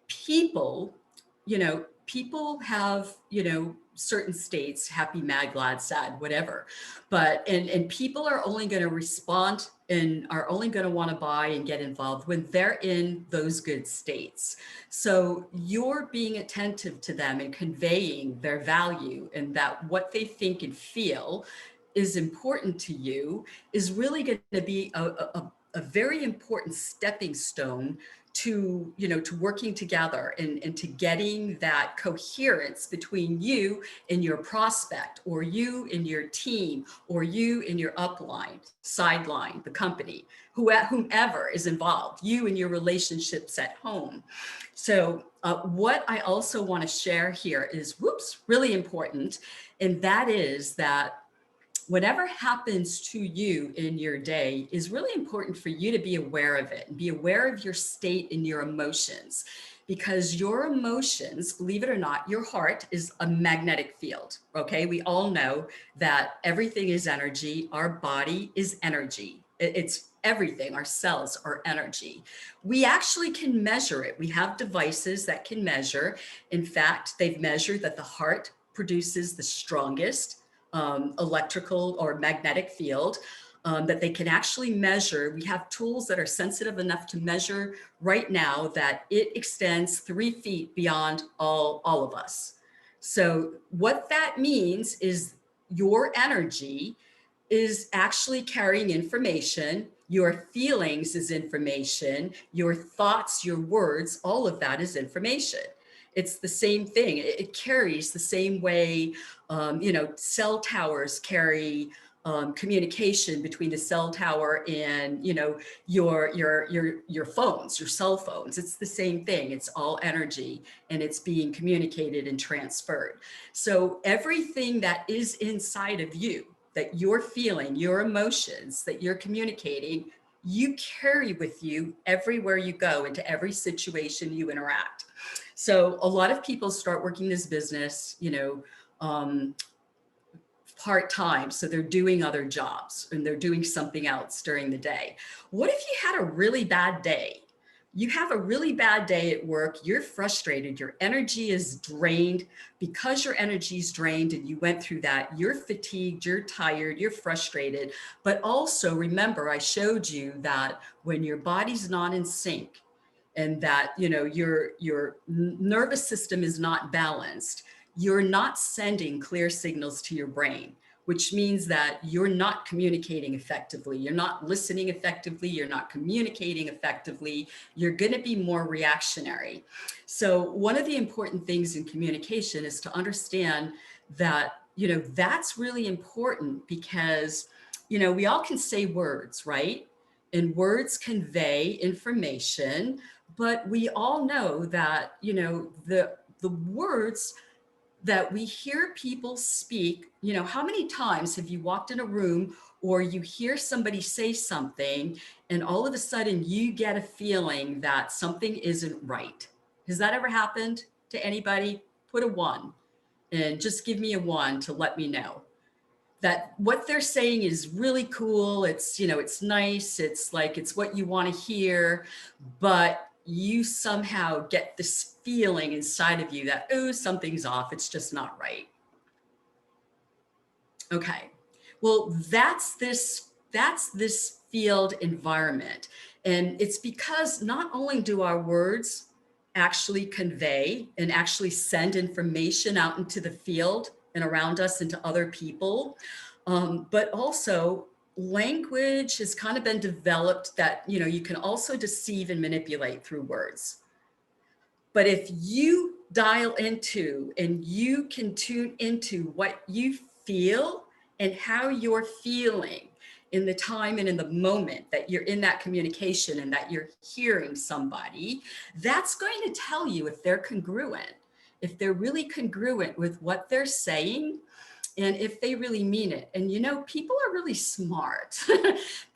People people have, certain states, happy, mad, glad, sad, whatever. But, and people are only going to respond and are only going to want to buy and get involved when they're in those good states. So you're being attentive to them and conveying their value, and that what they think and feel is important to you is really going to be a very important stepping stone to, to working together and to getting that coherence between you and your prospect, or you and your team, or you and your upline, sideline, the company, whomever is involved, you and your relationships at home. So what I also want to share here is, really important. And that is that whatever happens to you in your day is really important for you to be aware of it and be aware of your state and your emotions, because your emotions, believe it or not, your heart is a magnetic field. Okay. We all know that everything is energy. Our body is energy. It's everything. Our cells are energy. We actually can measure it. We have devices that can measure. In fact, they've measured that the heart produces the strongest electrical or magnetic field that they can actually measure. We have tools that are sensitive enough to measure right now that it extends 3 feet beyond all of us. So what that means is your energy is actually carrying information. Your feelings is information. Your thoughts, your words, all of that is information. It's the same thing. It carries the same way, cell towers carry communication between the cell tower and, your phones, your cell phones. It's the same thing. It's all energy, and it's being communicated and transferred. So everything that is inside of you, that you're feeling, your emotions that you're communicating, you carry with you everywhere you go, into every situation you interact. So a lot of people start working this business, part-time. So they're doing other jobs and they're doing something else during the day. What if you had a really bad day? You have a really bad day at work, you're frustrated, your energy is drained. Because your energy is drained and you went through that, you're fatigued, you're tired, you're frustrated. But also remember, I showed you that when your body's not in sync, and that, your nervous system is not balanced, you're not sending clear signals to your brain, which means that you're not communicating effectively. You're not listening effectively. You're not communicating effectively. You're going to be more reactionary. So one of the important things in communication is to understand that, that's really important, because, we all can say words, right? And words convey information, but we all know that, the words that we hear people speak, how many times have you walked in a room or you hear somebody say something and all of a sudden you get a feeling that something isn't right? Has that ever happened to anybody? Put a 1 and just give me a 1 to let me know that what they're saying is really cool. It's, it's nice. It's like, it's what you want to hear, but you somehow get this feeling inside of you that, oh, something's off. It's just not right. Okay. Well, that's this field environment. And it's because not only do our words actually convey and actually send information out into the field and around us and to other people, but also language has kind of been developed that, you can also deceive and manipulate through words. But if you dial into and you can tune into what you feel and how you're feeling in the time and in the moment that you're in that communication and that you're hearing somebody, that's going to tell you if they're congruent, if they're really congruent with what they're saying, and if they really mean it. And, people are really smart.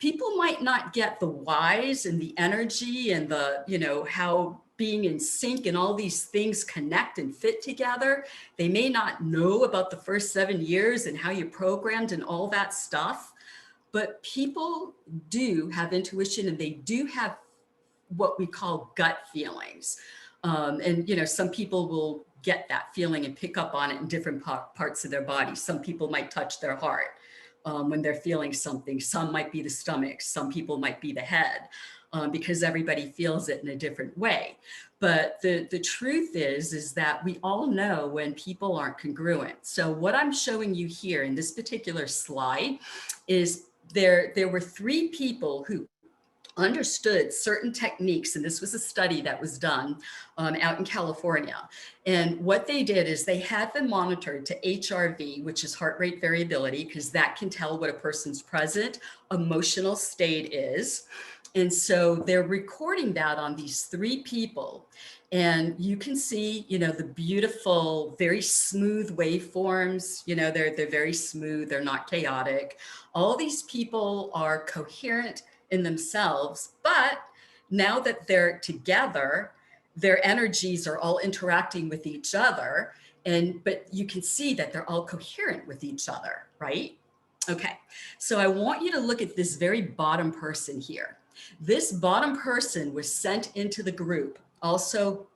People might not get the whys and the energy and the, how being in sync and all these things connect and fit together. They may not know about the first 7 years and how you're programmed and all that stuff, but people do have intuition, and they do have what we call gut feelings. And, some people will get that feeling and pick up on it in different parts of their body. Some people might touch their heart when they're feeling something. Some might be the stomach. Some people might be the head, because everybody feels it in a different way. But the truth is that we all know when people aren't congruent. So what I'm showing you here in this particular slide is there were 3 people who understood certain techniques, and this was a study that was done out in California. And what they did is they had them monitored to HRV, which is heart rate variability, because that can tell what a person's present emotional state is. And so they're recording that on these 3 people. And you can see, the beautiful, very smooth waveforms, they're very smooth, they're not chaotic. All these people are coherent in themselves, but now that they're together, their energies are all interacting with each other. But you can see that they're all coherent with each other, right? Okay, so I want you to look at this very bottom person here. This bottom person was sent into the group, also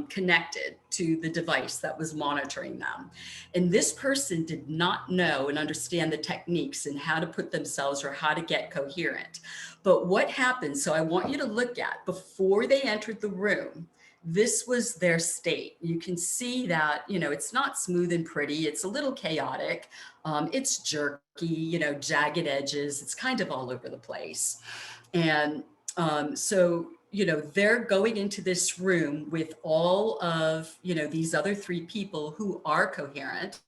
connected to the device that was monitoring them. And this person did not know and understand the techniques and how to put themselves or how to get coherent. But what happened, so I want you to look at, before they entered the room, this was their state. You can see that, it's not smooth and pretty. It's a little chaotic. It's jerky, jagged edges. It's kind of all over the place. And so, they're going into this room with all of, these other 3 people who are coherent.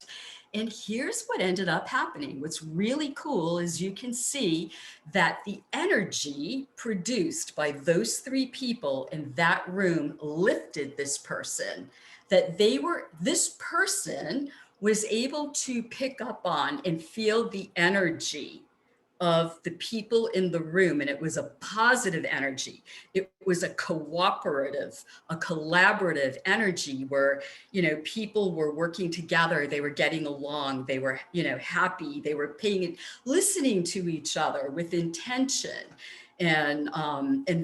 And here's what ended up happening. What's really cool is you can see that the energy produced by those 3 people in that room lifted this person, that this person was able to pick up on and feel the energy of the people in the room. And it was a positive energy. It was a cooperative, a collaborative energy where, people were working together. They were getting along. They were, happy. They were listening to each other with intention. And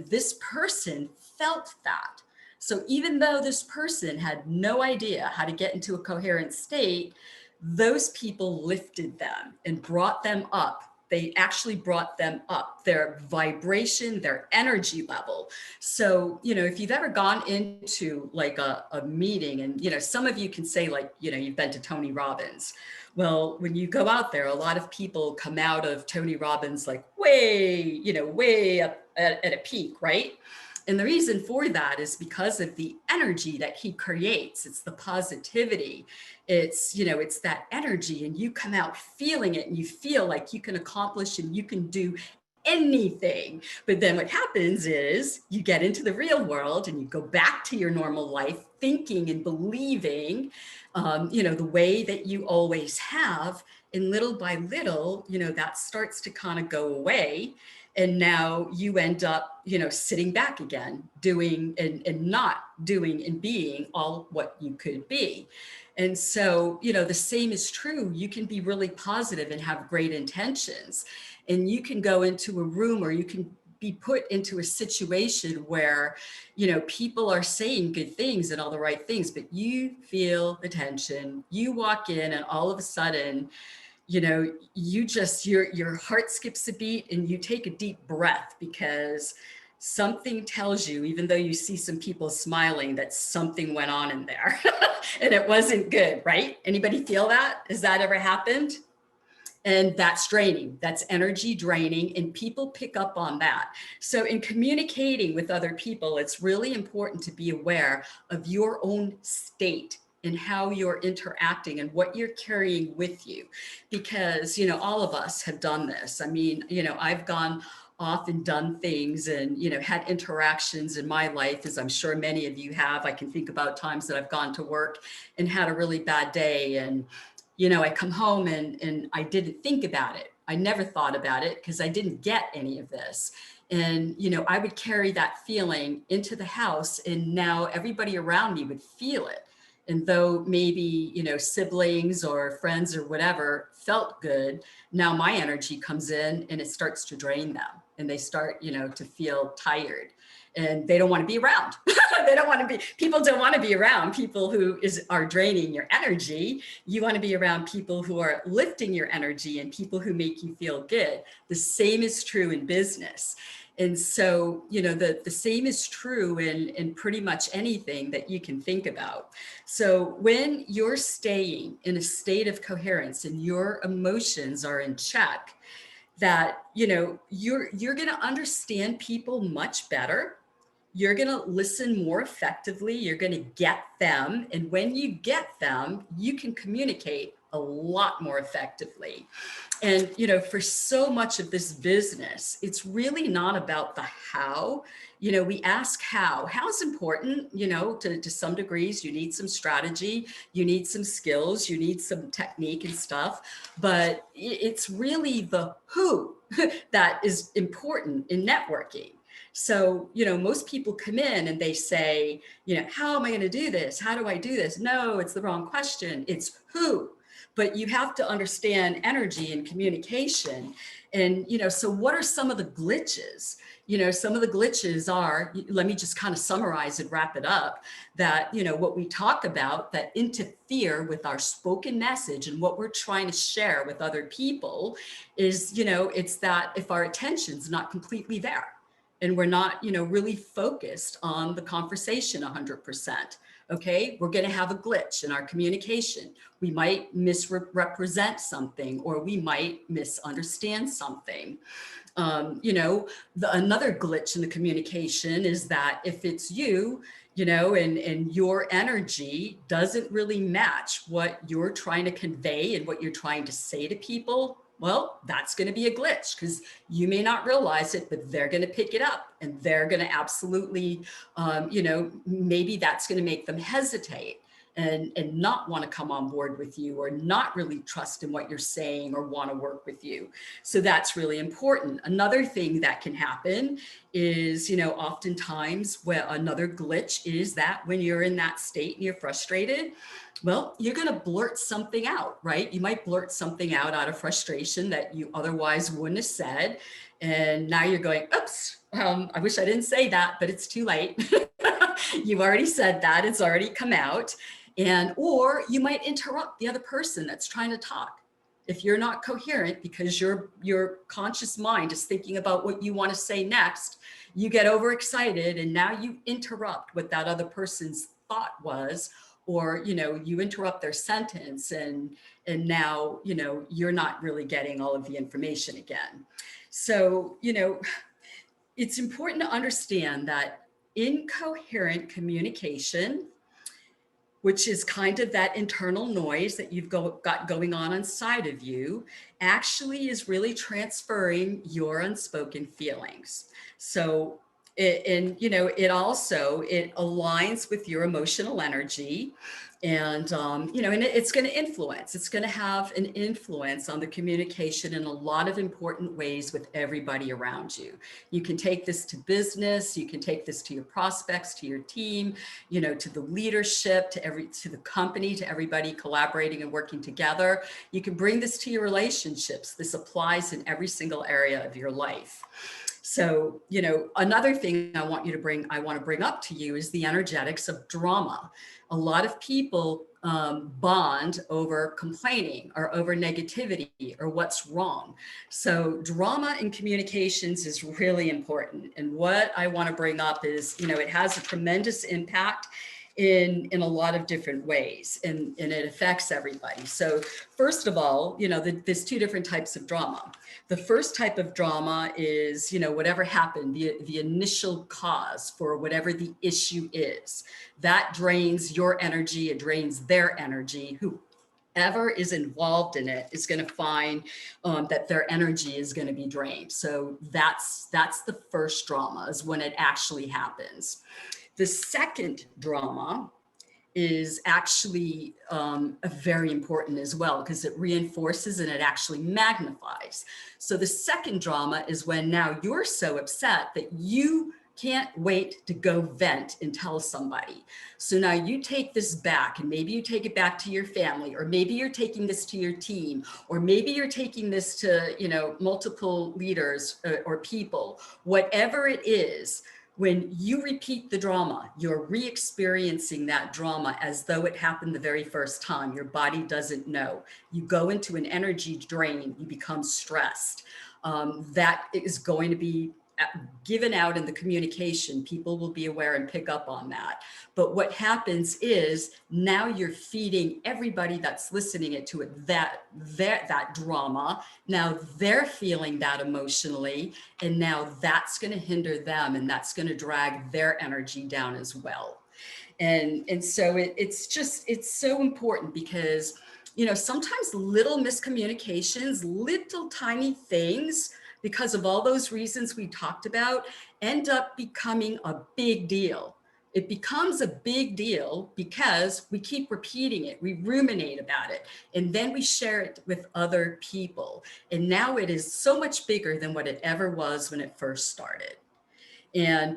this person felt that. So even though this person had no idea how to get into a coherent state, those people lifted them and brought them up. They actually brought them up, their vibration, their energy level. So, if you've ever gone into like a meeting and, some of you can say like, you've been to Tony Robbins. Well, when you go out there, a lot of people come out of Tony Robbins like way up at a peak, right? And the reason for that is because of the energy that he creates. It's the positivity. It's that energy, and you come out feeling it and you feel like you can accomplish and you can do anything. But then what happens is you get into the real world and you go back to your normal life thinking and believing, the way that you always have. And little by little, that starts to kind of go away. And now you end up, sitting back again, doing and not doing and being all what you could be. And so, the same is true. You can be really positive and have great intentions. And you can go into a room, or you can be put into a situation where, people are saying good things and all the right things, but you feel the tension. You walk in and all of a sudden, your heart skips a beat and you take a deep breath, because something tells you, even though you see some people smiling, that something went on in there and it wasn't good, right? Anybody feel that? Has that ever happened? And that's draining, that's energy draining, and people pick up on that. So in communicating with other people, it's really important to be aware of your own state and how you're interacting and what you're carrying with you. Because, all of us have done this. I mean, I've gone off and done things and, had interactions in my life, as I'm sure many of you have. I can think about times that I've gone to work and had a really bad day. And, I come home and I didn't think about it. I never thought about it because I didn't get any of this. And, I would carry that feeling into the house, and now everybody around me would feel it. And though maybe, siblings or friends or whatever felt good, now my energy comes in and it starts to drain them. and they start, to feel tired, and they don't want to be around. People don't want to be around people who are draining your energy. You want to be around people who are lifting your energy and people who make you feel good. The same is true in business. And so, the same is true in pretty much anything that you can think about. So when you're staying in a state of coherence and your emotions are in check, that, you're going to understand people much better. You're going to listen more effectively. You're going to get them. And when you get them, you can communicate a lot more effectively. And, for so much of this business, it's really not about the how. We ask how. How's important, to some degrees. You need some strategy, you need some skills, you need some technique and stuff. But it's really the who that is important in networking. So, most people come in and they say, how am I going to do this? How do I do this? No, it's the wrong question. It's who. But you have to understand energy and communication. And, so what are some of the glitches? Some of the glitches are, let me just kind of summarize and wrap it up, that, what we talk about that interfere with our spoken message and what we're trying to share with other people is, it's that if our attention's not completely there, and we're not, really focused on the conversation 100%. Okay, we're going to have a glitch in our communication. We might misrepresent something, or we might misunderstand something. Another glitch in the communication is that if it's you, and your energy doesn't really match what you're trying to convey and what you're trying to say to people, well, that's going to be a glitch, because you may not realize it, but they're going to pick it up, and they're going to absolutely, maybe that's going to make them hesitate and not want to come on board with you, or not really trust in what you're saying, or want to work with you. So that's really important. Another thing that can happen is, oftentimes another glitch is that when you're in that state and you're frustrated, well, you're going to blurt something out, right? You might blurt something out of frustration that you otherwise wouldn't have said. And now you're going, oops, I wish I didn't say that, but it's too late. You've already said that, it's already come out. Or you might interrupt the other person that's trying to talk. If you're not coherent because your conscious mind is thinking about what you want to say next, you get overexcited and now you interrupt what that other person's thought was, or, you interrupt their sentence and now, you're not really getting all of the information again. So, it's important to understand that incoherent communication, which is kind of that internal noise that you've got going on inside of you, actually is really transferring your unspoken feelings. So, it aligns with your emotional energy, and, and it's going to have an influence on the communication in a lot of important ways with everybody around you. You can take this to business, you can take this to your prospects, to your team, to the leadership, to the company, to everybody collaborating and working together. You can bring this to your relationships. This applies in every single area of your life. So, another thing I want to bring up to you is the energetics of drama. A lot of people bond over complaining or over negativity or what's wrong. So drama in communications is really important. And what I want to bring up is, it has a tremendous impact in a lot of different ways, and it affects everybody. So first of all, there's two different types of drama. The first type of drama is, whatever happened, the initial cause for whatever the issue is, that drains your energy, it drains their energy. Whoever is involved in it is going to find that their energy is going to be drained. So that's the first drama, is when it actually happens. The second drama is actually very important as well, because it reinforces and it actually magnifies. So the second drama is when now you're so upset that you can't wait to go vent and tell somebody. So now you take this back, and maybe you take it back to your family, or maybe you're taking this to your team, or maybe you're taking this to, multiple leaders or people, whatever it is. When you repeat the drama, you're re-experiencing that drama as though it happened the very first time. Your body doesn't know. You go into an energy drain, you become stressed. That is going to be given out in the communication. People will be aware and pick up on that. But what happens is now you're feeding everybody that's listening to it that drama. Now they're feeling that emotionally, and now that's going to hinder them, and that's going to drag their energy down as well. And so it's so important, because sometimes little miscommunications, little tiny things, because of all those reasons we talked about, end up becoming a big deal. It becomes a big deal because we keep repeating it, we ruminate about it, and then we share it with other people. And now it is so much bigger than what it ever was when it first started.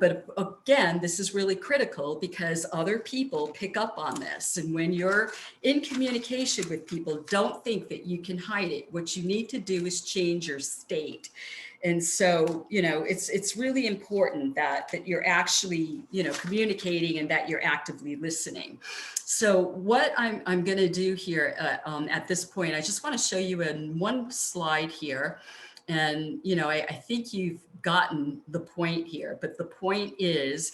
But again, this is really critical, because other people pick up on this. And when you're in communication with people, don't think that you can hide it. What you need to do is change your state. And so, it's really important that you're actually, communicating, and that you're actively listening. So what I'm going to do here at this point, I just want to show you in one slide here. And, I think you've gotten the point here, but the point is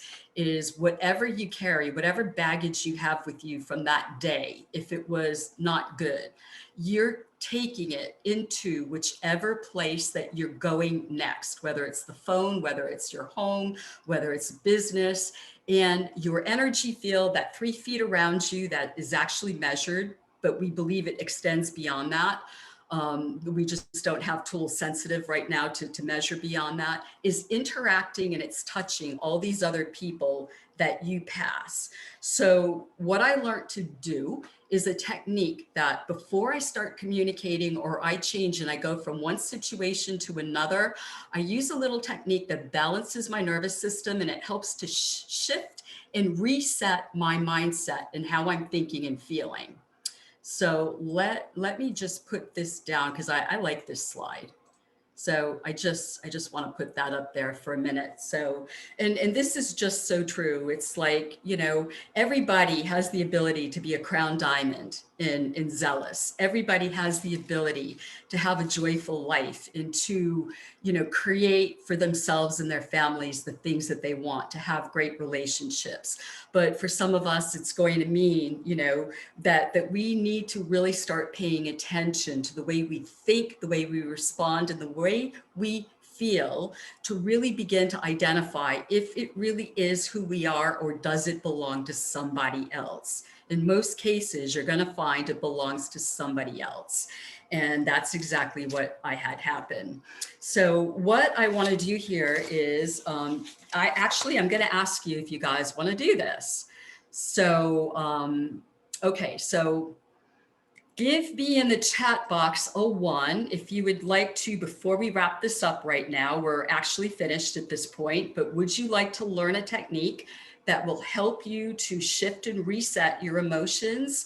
whatever you carry, whatever baggage you have with you from that day, if it was not good, you're taking it into whichever place that you're going next, whether it's the phone, whether it's your home, whether it's business, and your energy field, that 3 feet around you that is actually measured, but we believe it extends beyond that. We just don't have tools sensitive right now to measure beyond that, is interacting, and it's touching all these other people that you pass. So what I learned to do is a technique that before I start communicating, or I change and I go from one situation to another, I use a little technique that balances my nervous system, and it helps to shift and reset my mindset and how I'm thinking and feeling. So let me just put this down, because I like this slide. So I just want to put that up there for a minute. So, and this is just so true. It's like, everybody has the ability to be a crown diamond in zealous. Everybody has the ability to have a joyful life, and to, create for themselves and their families the things that they want, to have great relationships. But for some of us, it's going to mean, that we need to really start paying attention to the way we think, the way we respond, and the way we feel, to really begin to identify if it really is who we are, or does it belong to somebody else. In most cases, you're going to find it belongs to somebody else. And that's exactly what I had happen. So what I want to do here is, I'm going to ask you if you guys want to do this. So, okay, so give me in the chat box a 1 if you would like to, before we wrap this up right now. We're actually finished at this point, but would you like to learn a technique that will help you to shift and reset your emotions,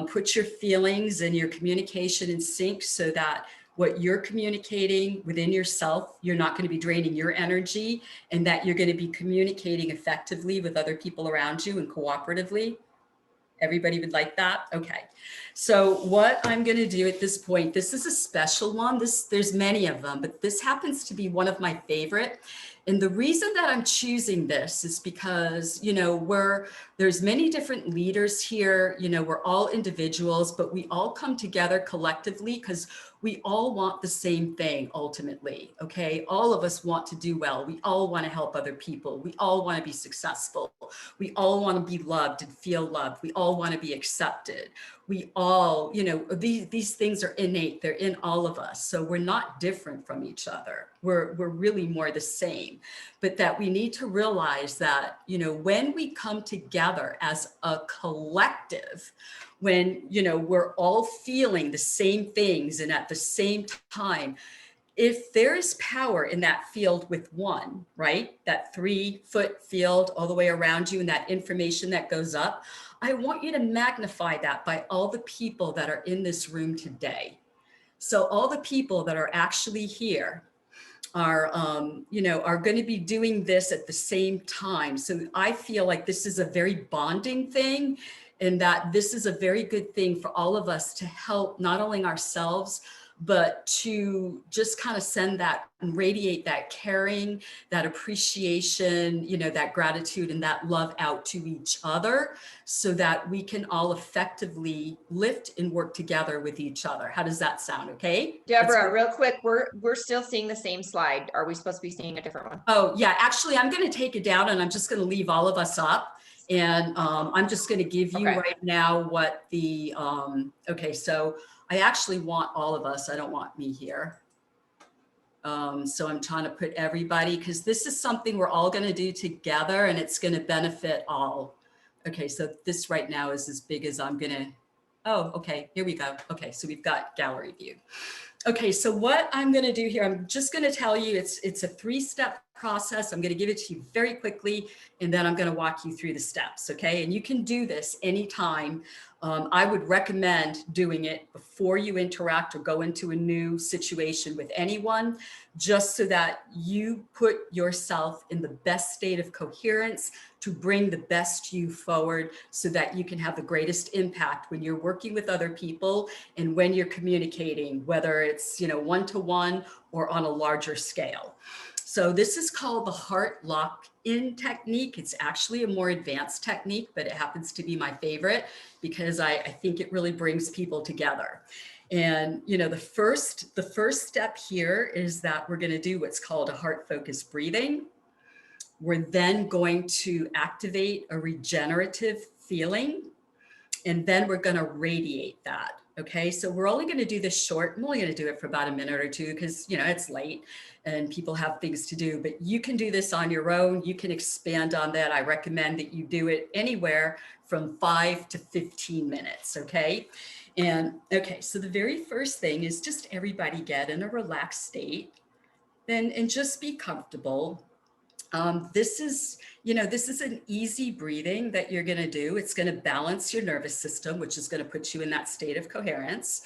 put your feelings and your communication in sync, so that what you're communicating within yourself, you're not going to be draining your energy, and that you're going to be communicating effectively with other people around you and cooperatively? Everybody would like that? Okay. So what I'm going to do at this point, this is a special one. There's many of them, but this happens to be one of my favorite. And the reason that I'm choosing this is because, there's many different leaders here, we're all individuals, but we all come together collectively because we all want the same thing ultimately. Okay. All of us want to do well. We all want to help other people. We all want to be successful. We all want to be loved and feel loved. We all want to be accepted. We all, these things are innate. They're in all of us. So we're not different from each other. We're really more the same, but that we need to realize that, when we come together as a collective, when, we're all feeling the same things and at the same time, if there is power in that field with one, right? That 3-foot field all the way around you and that information that goes up, I want you to magnify that by all the people that are in this room today. So all the people that are actually here are, are going to be doing this at the same time. So I feel like this is a very bonding thing, and that this is a very good thing for all of us to help not only ourselves, but to just kind of send that and radiate that caring, that appreciation, that gratitude and that love out to each other, so that we can all effectively lift and work together with each other. How does that sound? Okay, Deborah, real quick, we're still seeing the same slide. Are we supposed to be seeing a different one? Oh yeah, actually I'm going to take it down and I'm just going to leave all of us up. And I'm just going to give you right now what the, okay, so I actually want all of us. I don't want me here. So I'm trying to put everybody, because this is something we're all going to do together and it's going to benefit all. Okay, so this right now is as big as I'm going to, oh, okay, here we go. Okay, so we've got gallery view. Okay, so what I'm going to do here, I'm just going to tell you it's a 3-step process. I'm going to give it to you very quickly, and then I'm going to walk you through the steps. Okay, and you can do this anytime. I would recommend doing it before you interact or go into a new situation with anyone, just so that you put yourself in the best state of coherence to bring the best you forward, so that you can have the greatest impact when you're working with other people and when you're communicating, whether it's one-to-one or on a larger scale. So this is called the heart lock-in technique. It's actually a more advanced technique, but it happens to be my favorite because I think it really brings people together. And the first step here is that we're going to do what's called a heart-focused breathing. We're then going to activate a regenerative feeling, and then we're going to radiate that. Okay, so we're only going to do this short. I'm only going to do it for about a minute or two because, it's late and people have things to do, but you can do this on your own. You can expand on that. I recommend that you do it anywhere from 5 to 15 minutes. Okay. And okay, so the very first thing is just everybody get in a relaxed state, and just be comfortable. This is an easy breathing that you're going to do. It's going to balance your nervous system, which is going to put you in that state of coherence.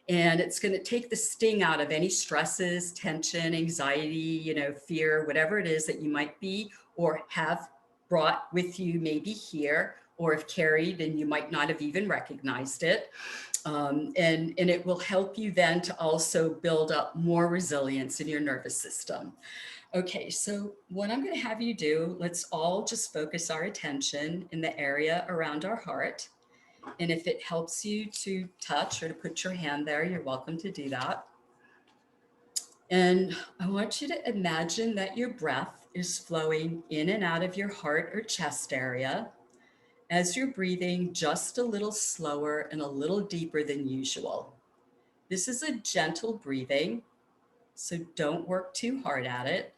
And it's going to take the sting out of any stresses, tension, anxiety, fear, whatever it is that you might be or have brought with you, maybe here, or have carried and you might not have even recognized it. And it will help you then to also build up more resilience in your nervous system. Okay, so what I'm going to have you do, let's all just focus our attention in the area around our heart. And if it helps you to touch or to put your hand there, you're welcome to do that. And I want you to imagine that your breath is flowing in and out of your heart or chest area as you're breathing just a little slower and a little deeper than usual. This is a gentle breathing, so don't work too hard at it.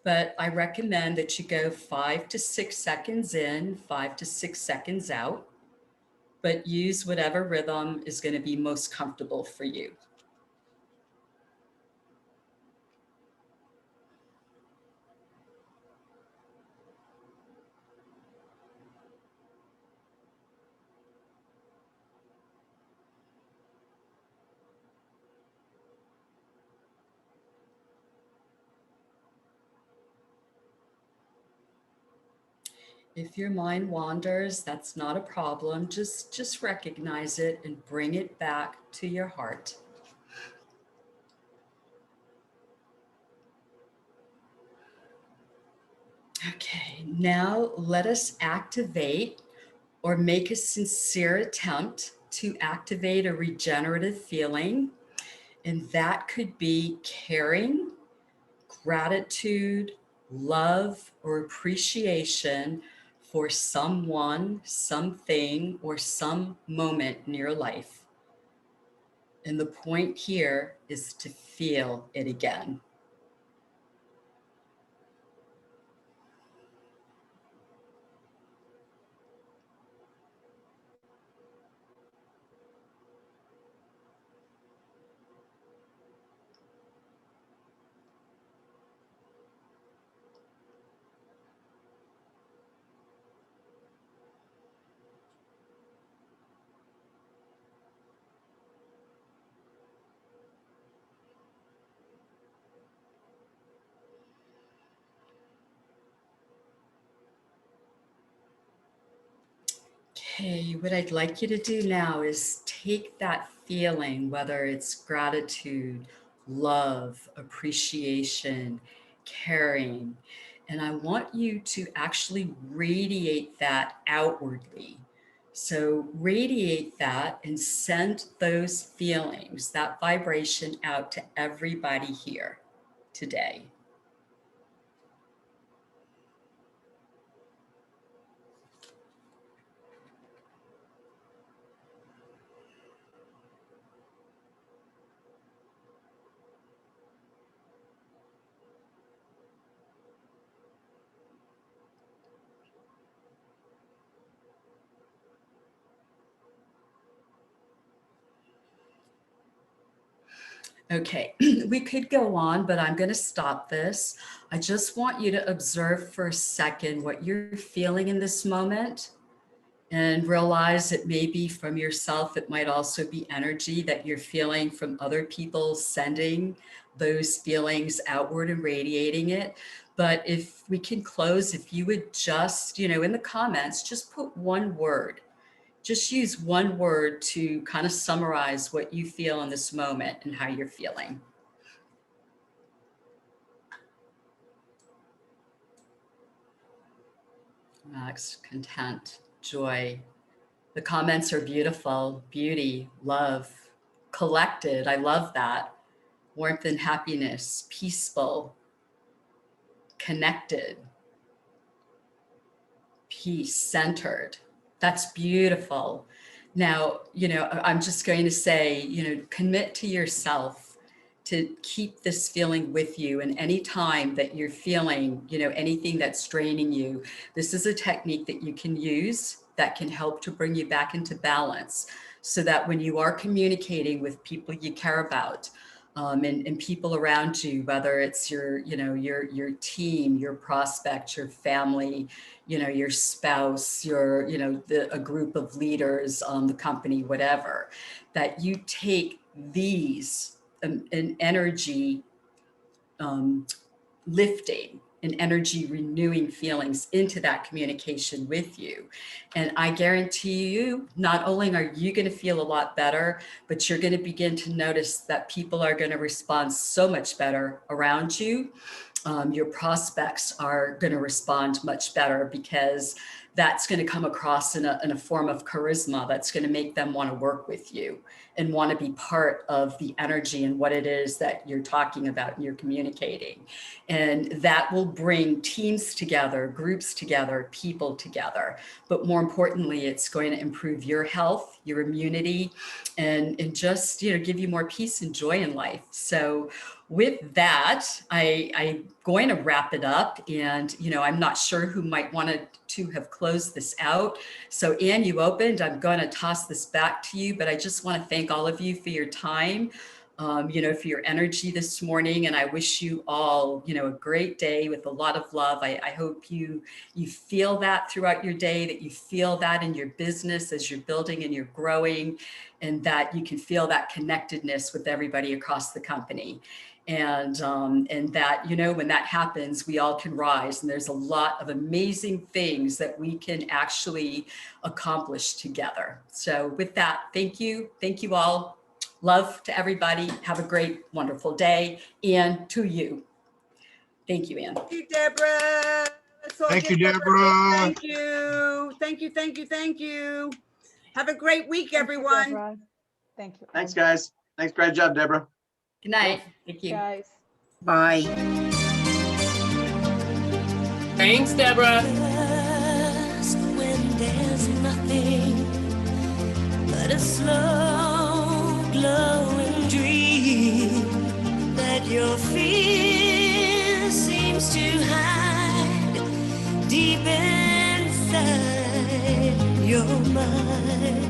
But I recommend that you go 5 to 6 seconds in, 5 to 6 seconds out, but use whatever rhythm is going to be most comfortable for you. If your mind wanders, that's not a problem. Just recognize it and bring it back to your heart. Okay, now let us activate or make a sincere attempt to activate a regenerative feeling. And that could be caring, gratitude, love, or appreciation for someone, something, or some moment in your life. And the point here is to feel it again. Okay, what I'd like you to do now is take that feeling, whether it's gratitude, love, appreciation, caring, and I want you to actually radiate that outwardly. So radiate that and send those feelings, that vibration out to everybody here today. Okay, we could go on, but I'm going to stop this. I just want you to observe for a second what you're feeling in this moment and realize it may be from yourself. It might also be energy that you're feeling from other people sending those feelings outward and radiating it. But if we can close, if you would just, in the comments, just put one word. Just use one word to kind of summarize what you feel in this moment and how you're feeling. Relax, content, joy. The comments are beautiful. Beauty, love, collected. I love that. Warmth and happiness, peaceful, connected, peace, centered. That's beautiful. Now, I'm just going to say, commit to yourself to keep this feeling with you. And any time that you're feeling, anything that's draining you, this is a technique that you can use that can help to bring you back into balance so that when you are communicating with people you care about, and people around you, whether it's your team, your prospect, your family, your spouse, a group of leaders on the company, whatever, that you take these an energy lifting and energy renewing feelings into that communication with you. And I guarantee you, not only are you going to feel a lot better, but you're going to begin to notice that people are going to respond so much better around you. Your prospects are going to respond much better because that's going to come across in a form of charisma that's going to make them want to work with you and want to be part of the energy and what it is that you're talking about and you're communicating. And that will bring teams together, groups together, people together. But more importantly, it's going to improve your health, your immunity, and just, give you more peace and joy in life. So with that, I'm going to wrap it up, and I'm not sure who might want to have closed this out. So Anne, you opened. I'm going to toss this back to you, but I just want to thank all of you for your time, for your energy this morning, and I wish you all, a great day with a lot of love. I hope you feel that throughout your day, that you feel that in your business as you're building and you're growing, and that you can feel that connectedness with everybody across the company. And that, when that happens, we all can rise. And there's a lot of amazing things that we can actually accomplish together. So with that, thank you. Thank you all. Love to everybody. Have a great, wonderful day. And to you. Thank you, Anne. Thank you, Deborah. Let's all Thank you, give Deborah a big Deborah. thank you. Thank you, thank you, thank you. Have a great week, everyone. Deborah. Thank you. Thanks, guys. Thanks. Great job, Deborah. Good night. Thank you. Guys. Bye. Thanks, Deborah. Just when there's nothing but a slow glowing dream that your fear seems to hide deep inside your mind.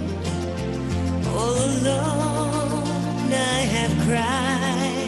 All alone I have cried.